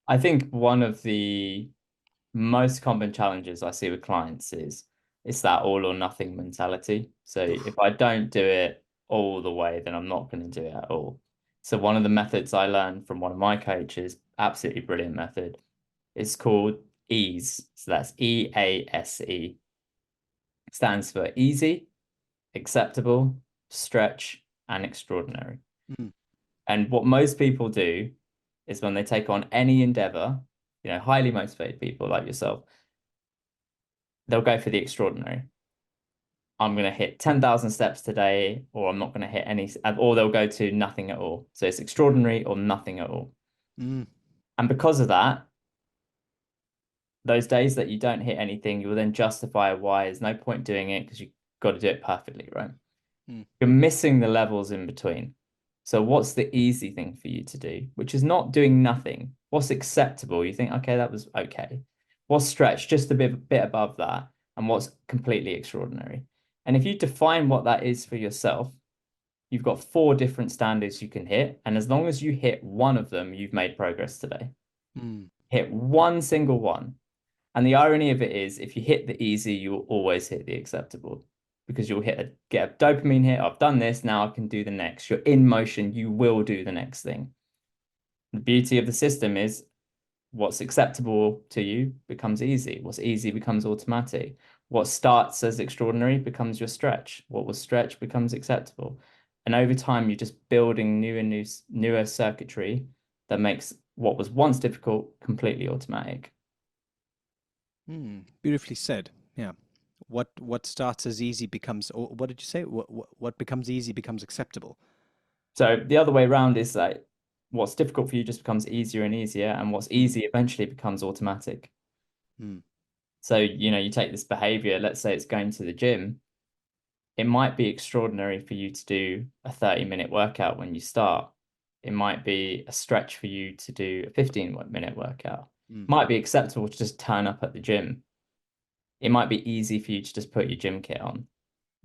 I think one of the most common challenges I see with clients is it's that all or nothing mentality. So Ugh. if I don't do it all the way, then I'm not going to do it at all. So one of the methods I learned from one of my coaches, absolutely brilliant method, is called EASE. So that's EASE. Stands for easy, acceptable, stretch, and extraordinary. Mm, And what most people do is when they take on any endeavor, highly motivated people like yourself, they'll go for the extraordinary. I'm going to hit 10,000 steps today, or I'm not going to hit any, or they'll go to nothing at all. So it's extraordinary or nothing at all. mm, And because of that, those days that you don't hit anything, you will then justify why there's no point doing it because you've got to do it perfectly, right? mm, You're missing the levels in between. So what's the easy thing for you to do, which is not doing nothing? What's acceptable? You think, okay, that was okay. What's stretched just a bit above that, and what's completely extraordinary? And if you define what that is for yourself, you've got four different standards you can hit. And as long as you hit one of them, you've made progress today. mm, Hit one single one. And the irony of it is, if you hit the easy, you will always hit the acceptable because you'll get a dopamine hit. I've done this, now I can do the next. You're in motion, you will do the next thing. The beauty of the system is what's acceptable to you becomes easy. What's easy becomes automatic. What starts as extraordinary becomes your stretch. What was stretch becomes acceptable. And over time, you're just building newer circuitry that makes what was once difficult completely automatic. mm. Beautifully said. Yeah. What starts as easy becomes, or what did you say? What becomes easy becomes acceptable. So the other way around is like what's difficult for you just becomes easier and easier, and what's Mm, easy eventually becomes automatic. mm, So, you take this behavior, let's say it's going to the gym. It might be extraordinary for you to do a 30-minute workout when you start. It might be a stretch for you to do a 15-minute workout. mm, Might be acceptable to just turn up at the gym. It might be easy for you to just put your gym kit on.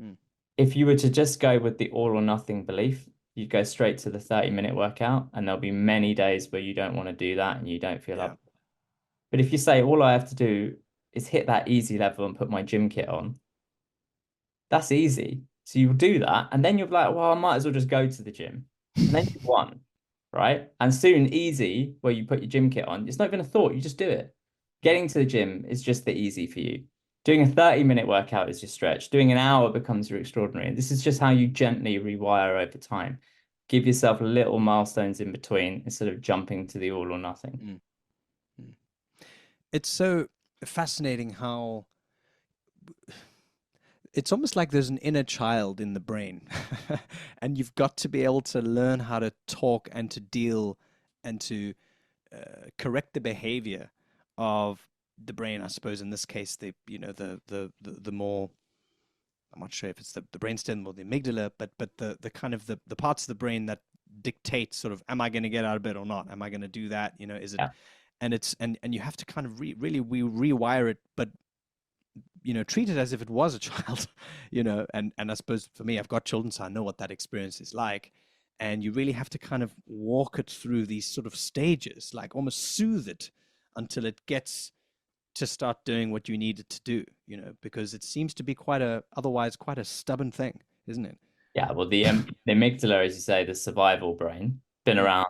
mm. If you were to just go with the all or nothing belief, you'd go straight to the 30-minute workout, and there'll be many days where you don't want to do that and you don't feel Yeah. up. But if you say all I have to do is hit that easy level and put my gym kit on, that's easy. So you do that, and then you're like, well, I might as well just go to the gym. And then you won, right? And soon, easy, where you put your gym kit on, it's not even a thought, you just do it. Mm, Getting to the gym is just the easy for you. Doing a 30-minute workout is your stretch. Doing an hour becomes your extraordinary. This is just how you gently rewire over time. Give yourself little milestones in between instead of jumping to the all or nothing. mm, mm. It's so fascinating how it's almost like there's an inner child in the brain, and you've got to be able to learn how to talk and to deal and to correct the behavior of the brain. I suppose in this case, the more, I'm not sure if it's the brainstem or the amygdala, but the kind of the parts of the brain that dictate sort of, am I going to get out of bed or not? Am I going to do that? Is it? Yeah. And it's and you have to kind of really we rewire it, but treat it as if it was a child, and I suppose for me, I've got children, so I know what that experience is like. And you really have to kind of walk it through these sort of stages, like almost soothe it until it gets to start doing what you need it to do, because it seems to be otherwise quite a stubborn thing, isn't it? Yeah, well, the amygdala, as you say, the survival brain, been Mm, around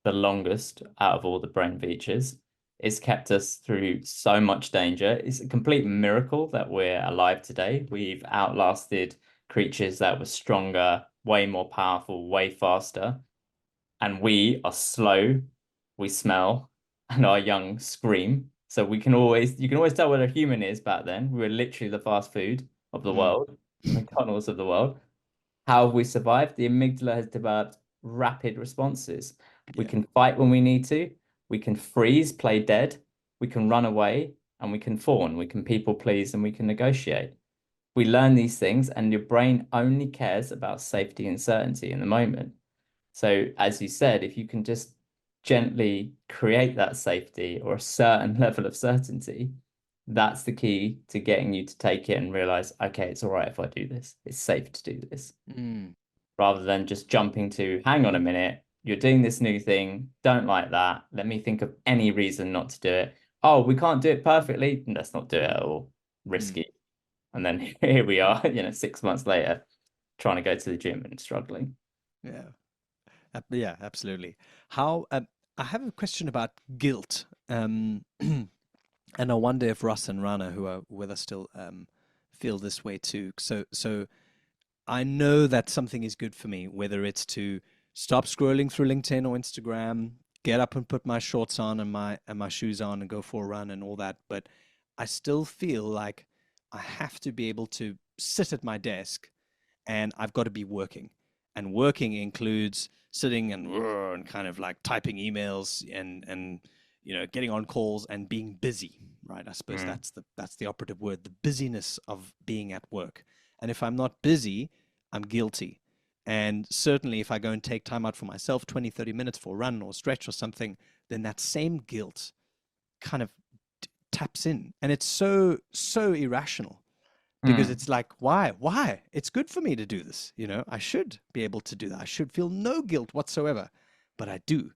the longest out of all the brain features. It's kept us through so much danger. It's a complete miracle that we're alive today. We've outlasted creatures that were stronger, way more powerful, way faster, and we are slow. We smell, and our young scream. So you can always tell what a human is back then. We were literally the fast food of the mm, world, the McDonald's of the world. How have we survived? The amygdala has developed rapid responses. We Yeah. can fight when we need to. We can freeze, play dead. We can run away and we can fawn. We can people please and we can negotiate. We learn these things, and your brain only cares about safety and certainty in the moment. So, as you said, if you can just gently create that safety or a certain level of certainty, that's the key to getting you to take it and realize, okay, it's all right if I do this. It's safe to do this, Mm. rather than just jumping to, hang on a minute, you're doing this new thing, don't like that. Let me think of any reason not to do it. Oh, we can't do it perfectly. Let's not do it at all. Mm. Risky. And then here we are, 6 months later, trying to go to the gym and struggling. Yeah. Yeah, absolutely. How I have a question about guilt. And I wonder if Russ and Rana, who are with us still, feel this way too. So I know that something is good for me, whether it's to stop scrolling through LinkedIn or Instagram, get up and put my shorts on and my shoes on and go for a run and all that. But I still feel like I have to be able to sit at my desk and I've got to be working. And working includes sitting and kind of like typing emails and getting on calls and being busy, right? I suppose Mm. that's the operative word, the busyness of being at work. And if I'm not busy, I'm guilty. And certainly if I go and take time out for myself, 20, 30 minutes for a run or stretch or something, then that same guilt kind of taps in. And it's so irrational because Mm. it's like, why it's good for me to do this, I should be able to do that. I should feel no guilt whatsoever, but I do.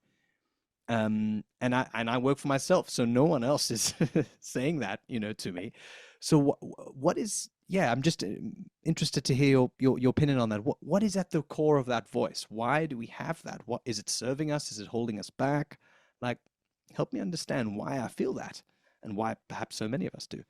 And I work for myself, so no one else is saying that, to me. So what is, yeah, I'm just interested to hear your opinion on that. What is at the core of that voice? Why do we have that? What is it serving us? Is it holding us back? Like, help me understand why I feel that and why perhaps so many of us do.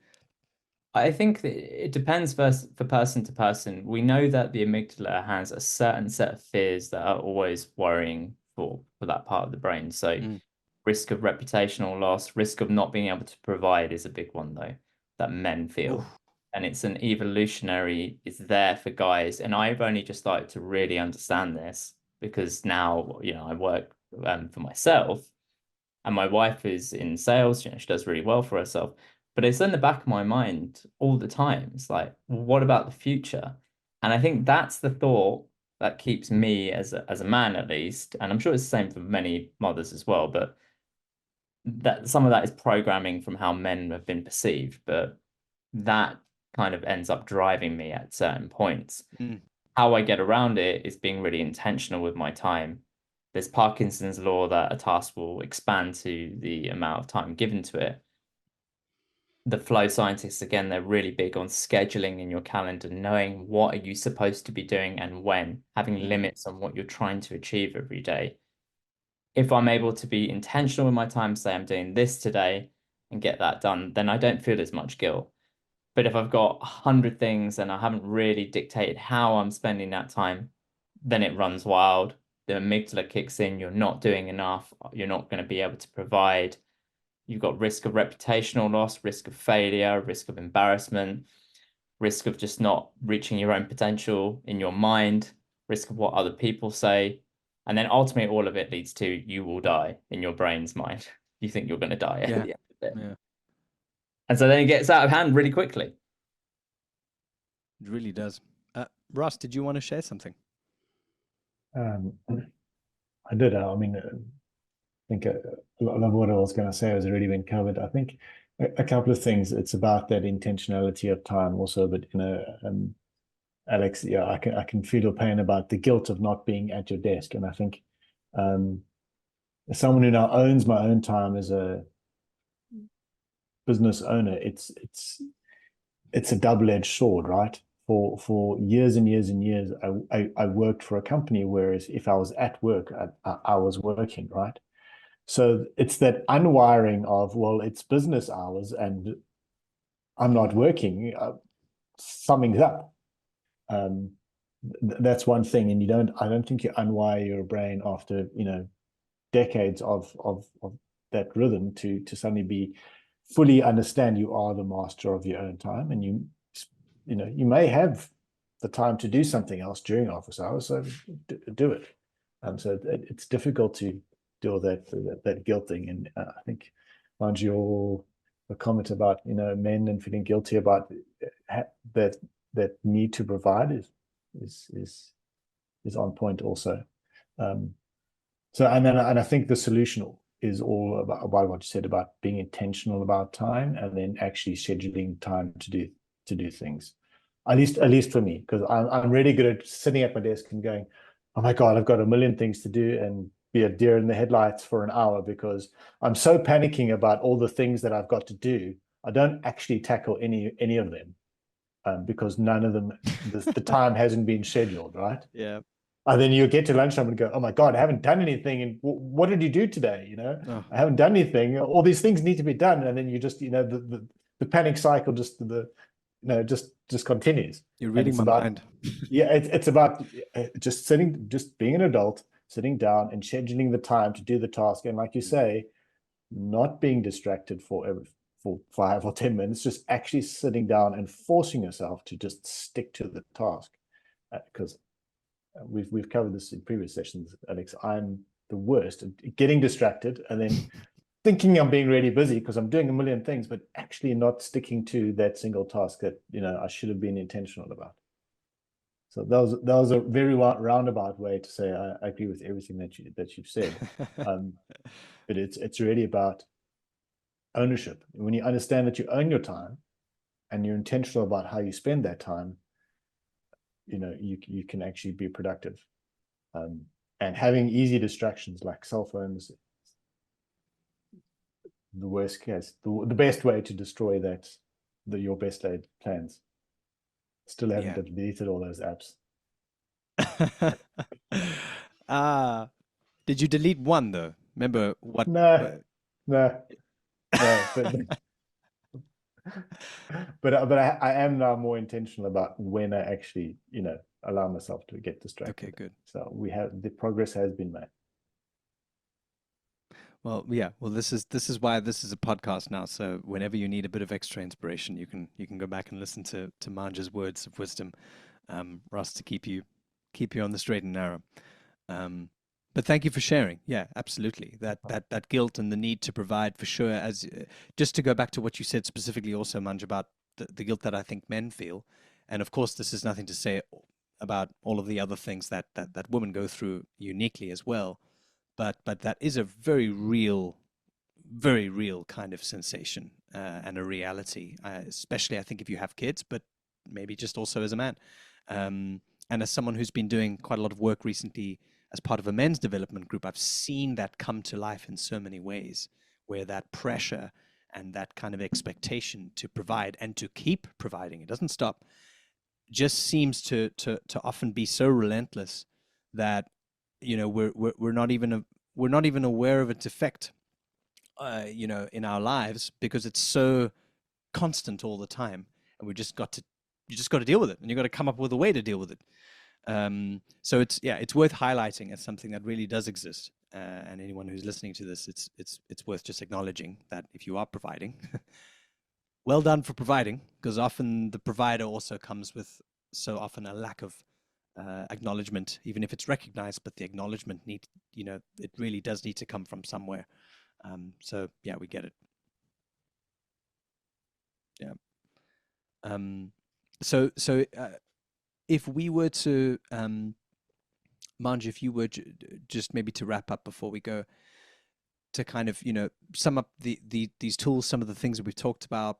I think that it depends for person to person. We know that the amygdala has a certain set of fears that are always worrying for that part of the brain. So Mm. risk of reputational loss, risk of not being able to provide is a big one though, that men feel. Oof. And it's an evolutionary, it's there for guys. And I've only just started to really understand this because now, I work for myself. And my wife is in sales, she does really well for herself. But it's in the back of my mind all the time. It's like, well, what about the future? And I think that's the thought that keeps me as a man at least, and I'm sure it's the same for many mothers as well, but that some of that is programming from how men have been perceived, but that kind of ends up driving me at certain points. Mm. How I get around it is being really intentional with my time. There's Parkinson's law that a task will expand to the amount of time given to it. The flow scientists, again, they're really big on scheduling in your calendar, knowing what are you supposed to be doing and when, having Mm. limits on what you're trying to achieve every day. If I'm able to be intentional with my time, say I'm doing this today and get that done, then I don't feel as much guilt. But if I've got 100 things and I haven't really dictated how I'm spending that time, then it runs wild. The amygdala kicks in. You're not doing enough. You're not going to be able to provide. You've got risk of reputational loss, risk of failure, risk of embarrassment, risk of just not reaching your own potential in your mind, risk of what other people say. And then ultimately, all of it leads to you will die in your brain's mind. You think you're going to die at Yeah. the end of it. Yeah. And so then it gets out of hand really quickly. It really does. Ross, did you want to share something? Um, I did. I mean, I think a lot of what I was going to say has already been covered. I think a couple of things. It's about that intentionality of time also, but Alex, yeah, I can feel your pain about the guilt of not being at your desk, and I think um, as someone who now owns my own time as a business owner, it's a double-edged sword, right? For years and years and years, I worked for a company, whereas if I was at work, I was working, right? So it's that unwiring of, well, it's business hours and I'm not working. Something's up. Um, that's one thing, and I don't think you unwire your brain after decades of that rhythm to suddenly be fully understand you are the master of your own time, and you may have the time to do something else during office hours, so do it. So it's difficult to deal with that guilt thing. And I think, mind your comment about men and feeling guilty about that need to provide is is is on point also. Um, so and I think the solution is all about what you said about being intentional about time and then actually scheduling time to do things. At least for me, because I'm really good at sitting at my desk and going, oh my God, I've got a million things to do and be a deer in the headlights for an hour because I'm so panicking about all the things that I've got to do. I don't actually tackle any of them because none of them the time hasn't been scheduled, right? Yeah. And then you get to lunchtime and go, oh my God, I haven't done anything. And what did you do today? Oh, I haven't done anything. All these things need to be done. And then you just, the panic cycle just continues. you're And reading it's my about, mind. yeah, it's about just being an adult, sitting down and scheduling the time to do the task. And like you say, not being distracted for 5 or 10 minutes, just actually sitting down and forcing yourself to just stick to the task. Because we've covered this in previous sessions, Alex. I'm the worst at getting distracted and then thinking I'm being really busy because I'm doing a million things, but actually not sticking to that single task that I should have been intentional about. So that was a very roundabout way to say I agree with everything that you've said. But it's really about ownership. When you understand that you own your time and you're intentional about how you spend that time, you can actually be productive. Um, and having easy distractions like cell phones, the worst case, the best way to destroy your best laid plans. Still haven't Yeah. deleted all those apps. Ah, did you delete one though? Remember what? No, no, no. But I am now more intentional about when I actually allow myself to get Okay, distracted. good. So the progress has been made. Well, yeah. Well, this is why this is a podcast now. So whenever you need a bit of extra inspiration, you can go back and listen to Manja's words of wisdom, Ross, to keep you on the straight and narrow. Um, but thank you for sharing. Yeah, absolutely. That guilt and the need to provide for sure. As just to go back to what you said specifically, also, Manj, about the guilt that I think men feel, and of course, this is nothing to say about all of the other things that women go through uniquely as well. But that is a very real kind of sensation and a reality, especially I think if you have kids, but maybe just also as a man. And as someone who's been doing quite a lot of work recently as part of a men's development group, I've seen that come to life in so many ways, where that pressure and that kind of expectation to provide and to keep providing, it doesn't stop, just seems to often be so relentless that we're not even aware of its effect in our lives because it's so constant all the time, and you just got to deal with it, and you got to come up with a way to deal with it. So it's worth highlighting as something that really does exist, and anyone who's listening to this, it's worth just acknowledging that if you are providing, well done for providing, because often the provider also comes with so often a lack of acknowledgement, even if it's recognized, but the acknowledgement it really does need to come from somewhere. So yeah, we get it. Yeah. Um, so if we were to, Manj, if you were just maybe to wrap up before we go, to kind of sum up these tools, some of the things that we've talked about,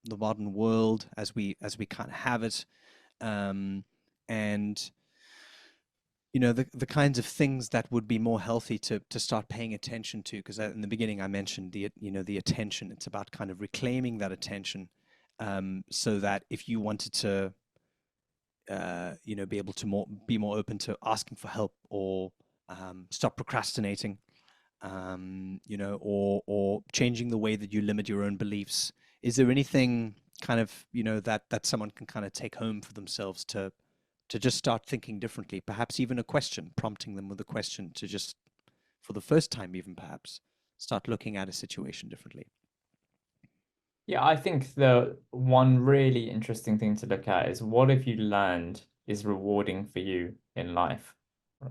the modern world as we kind of have it, and the kinds of things that would be more healthy to start paying attention to, because in the beginning I mentioned the attention. It's about kind of reclaiming that attention, so that if you wanted to be able to be more open to asking for help, or stop procrastinating, or changing the way that you limit your own beliefs. Is there anything kind of that someone can kind of take home for themselves to just start thinking differently? Perhaps even a question, prompting them with a question to just, for the first time, even perhaps start looking at a situation differently. Yeah, I think the one really interesting thing to look at is what if you learned is rewarding for you in life,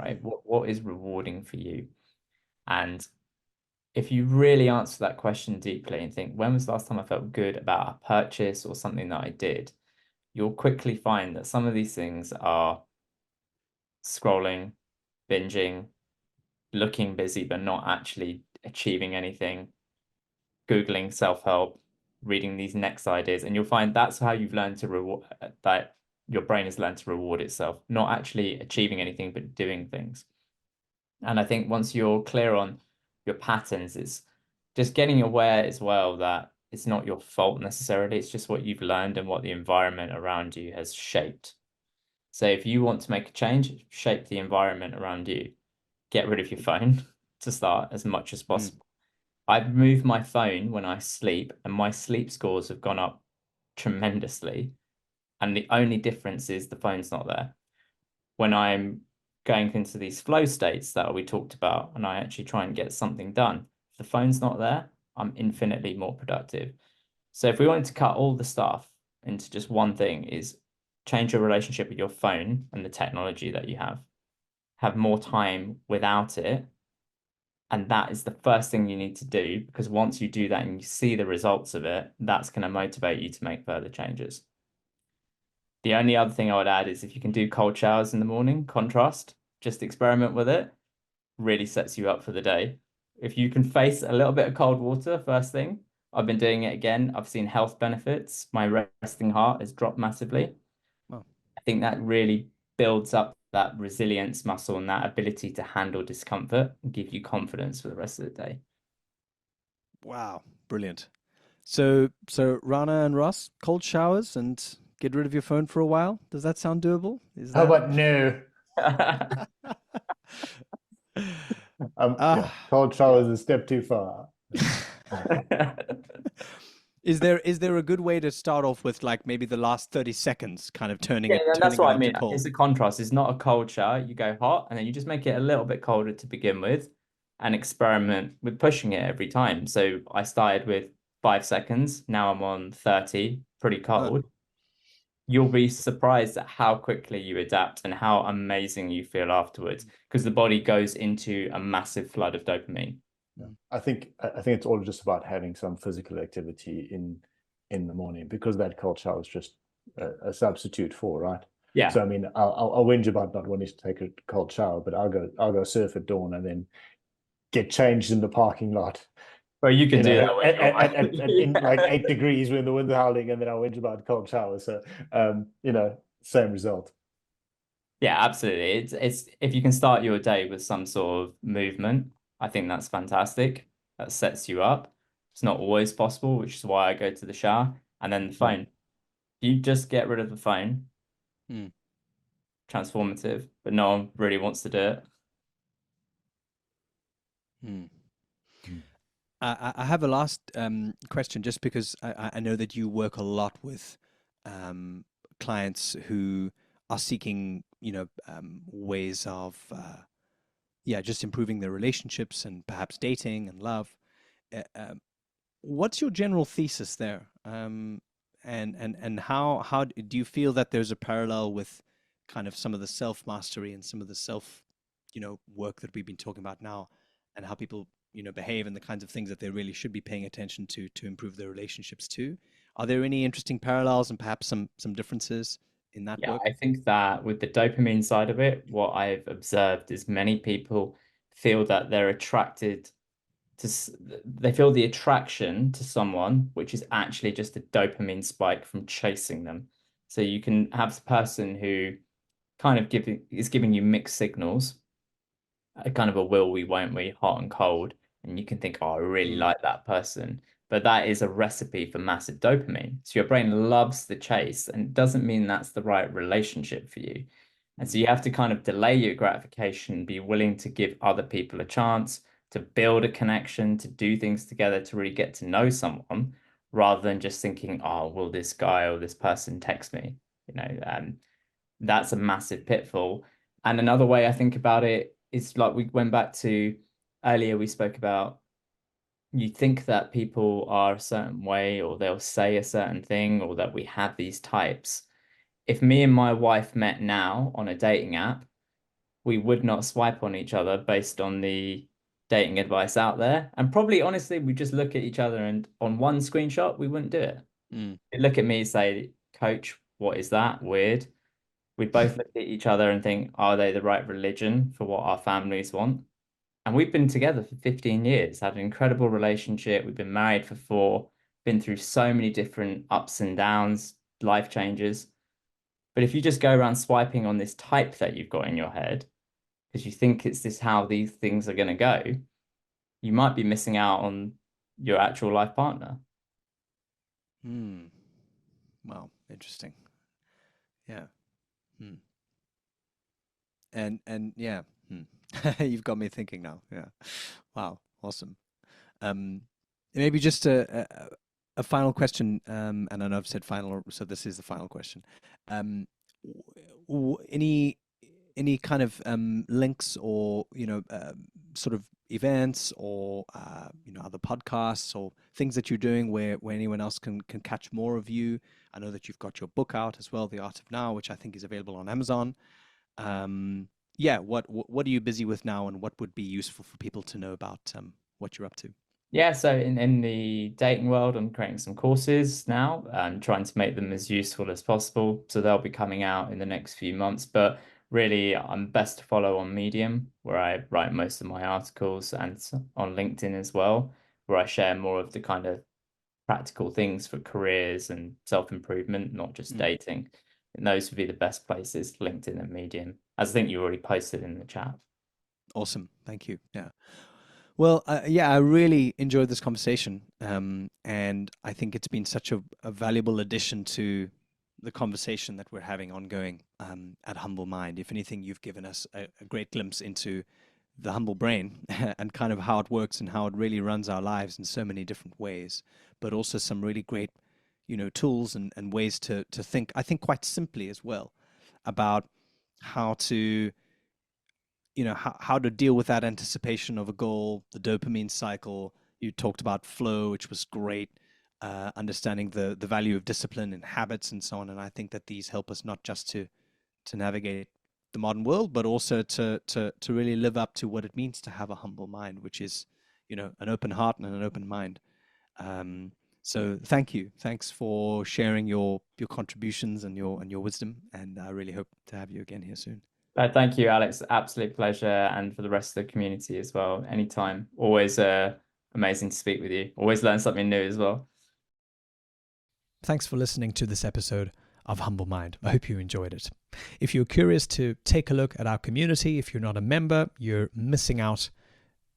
right? Mm. What is rewarding for you? And if you really answer that question deeply and think, when was the last time I felt good about a purchase or something that I did, you'll quickly find that some of these things are scrolling, binging, looking busy, but not actually achieving anything, Googling self-help, reading these next ideas, and you'll find that's how you've learned to reward that your brain has learned to reward itself, not actually achieving anything, but doing things. And I think once you're clear on your patterns, it's just getting aware as well that it's not your fault necessarily. It's just what you've learned and what the environment around you has shaped. So if you want to make a change, shape the environment around you. Get rid of your phone to start as much as Mm. possible. I've moved my phone when I sleep, and my sleep scores have gone up tremendously. And the only difference is the phone's not there. When I'm going into these flow states that we talked about, and I actually try and get something done, if the phone's not there, I'm infinitely more productive. So if we wanted to cut all the stuff into just one thing, is change your relationship with your phone and the technology that you have more time without it. And that is the first thing you need to do, because once you do that and you see the results of it, that's going to motivate you to make further changes. The only other thing I would add is if you can do cold showers in the morning, contrast, just experiment with it, really sets you up for the day. If you can face a little bit of cold water first thing, I've been doing it again. I've seen health benefits. My resting heart has dropped massively. Oh, I think that really builds up that resilience muscle and that ability to handle discomfort and give you confidence for the rest of the day. wow, brilliant. So Rana and Ross, cold showers and get rid of your phone for a while. Does that sound doable? Is How that about no? Yeah, ah? cold shower is a step too far. Is there a good way to start off with, like, maybe the last 30 seconds, kind of turning Yeah, it and that's turning it what I onto mean. cold? It's a contrast. It's not a cold shower. You go hot and then you just make it a little bit colder to begin with and experiment with pushing it every time. So I started with 5 seconds. Now I'm on 30, pretty Oh, cold. You'll be surprised at how quickly you adapt and how amazing you feel afterwards because the body goes into a massive flood of dopamine. Yeah. I think it's all just about having some physical activity in the morning, because that cold shower is just a substitute for, right? Yeah. So I mean, I'll whinge about not wanting to take a cold shower, but I'll go surf at dawn and then get changed in the parking lot, Well, you can you do know, that when you're in like yeah. 8 degrees when the wind's howling, and then I'll whinge about cold showers. So same result. Yeah, absolutely. It's if you can start your day with some sort of movement, I think that's fantastic. That sets you up. It's not always possible, which is why I go to the shower. And then the Yeah. phone. You just get rid of the phone, mm, transformative, but no one really wants to do it. mm. Mm. I have a last question, just because I know that you work a lot with um, clients who are seeking, ways of, yeah, just improving their relationships and perhaps dating and love. What's your general thesis there? And how do you feel that there's a parallel with kind of some of the self mastery and some of the self, work that we've been talking about now, and how people, behave, and the kinds of things that they really should be paying attention to improve their relationships too? Are there any interesting parallels and perhaps some differences in that Yeah, work? I think that with the dopamine side of it, what I've observed is many people feel that they're attracted they feel the attraction to someone, which is actually just a dopamine spike from chasing them. So you can have the person who kind of giving you mixed signals, a kind of a will we, won't we, hot and cold, and you can think, oh, I really Mm, like that person. But that is a recipe for massive dopamine. So your brain loves the chase, and it doesn't mean that's the right relationship for you. And so mm, you have to kind of delay your gratification, be willing to give other people a chance, to build a connection, to do things together, to really get to know someone, rather than just thinking, oh, will this guy or this person text me? That's a massive pitfall. And another way I think about it is like we went back to earlier, we spoke about you think that people are a certain way or they'll say a certain thing or that we have these types. If me and my wife met now on a dating app, we would not swipe on each other based on the dating advice out there. And probably, honestly, we just look at each other and on one screenshot, we wouldn't do it. Mm. They'd look at me and say, Coach, what is that? Weird. We'd both look at each other and think, are they the right religion for what our families want? And we've been together for 15 years, had an incredible relationship. We've been married for 4, been through so many different ups and downs, life changes. But if you just go around swiping on this type that you've got in your head, because you think it's this how these things are going to go, you might be missing out on your actual life partner. Mm. Wow, interesting. Yeah. Hmm. And yeah, you've got me thinking now. Yeah. Wow, awesome. Um, Maybe just a final question, and I know I've said final, so this is the final question. Um, any kind of links or sort of events or other podcasts or things that you're doing where anyone else can catch more of you? I know that you've got your book out as well, The Art of Now, which I think is available on Amazon. Yeah, what are you busy with now, and what would be useful for people to know about what you're up to? Yeah, so in the dating world, I'm creating some courses now and trying to make them as useful as possible. So they'll be coming out in the next few months. But really, I'm best to follow on Medium, where I write most of my articles, and on LinkedIn as well, where I share more of the kind of practical things for careers and self-improvement, not just Mm, dating. And those would be the best places, LinkedIn and Medium, as I think you already posted in the chat. awesome, thank you. Yeah. Well, yeah, I really enjoyed this conversation, and I think it's been such a valuable addition to the conversation that we're having ongoing at Humble Mind. If anything, you've given us a great glimpse into the humble brain and kind of how it works and how it really runs our lives in so many different ways, but also some really great, tools and ways to think. I think quite simply as well about how to how to deal with that anticipation of a goal, the dopamine cycle. You talked about flow, which was great. Understanding the value of discipline and habits and so on. And I think that these help us not just to navigate the modern world, but also to really live up to what it means to have a humble mind, which is an open heart and an open mind. Um, so thank you. Thanks for sharing your contributions and your wisdom. And I really hope to have you again here soon. Thank you, Alex. Absolute pleasure. And for the rest of the community as well. Anytime. Always amazing to speak with you. Always learn something new as well. Thanks for listening to this episode of Humble Mind. I hope you enjoyed it. If you're curious to take a look at our community, if you're not a member, you're missing out.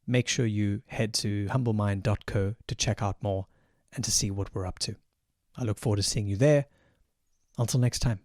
Make sure you head to humblemind.co to check out more and to see what we're up to. I look forward to seeing you there. Until next time.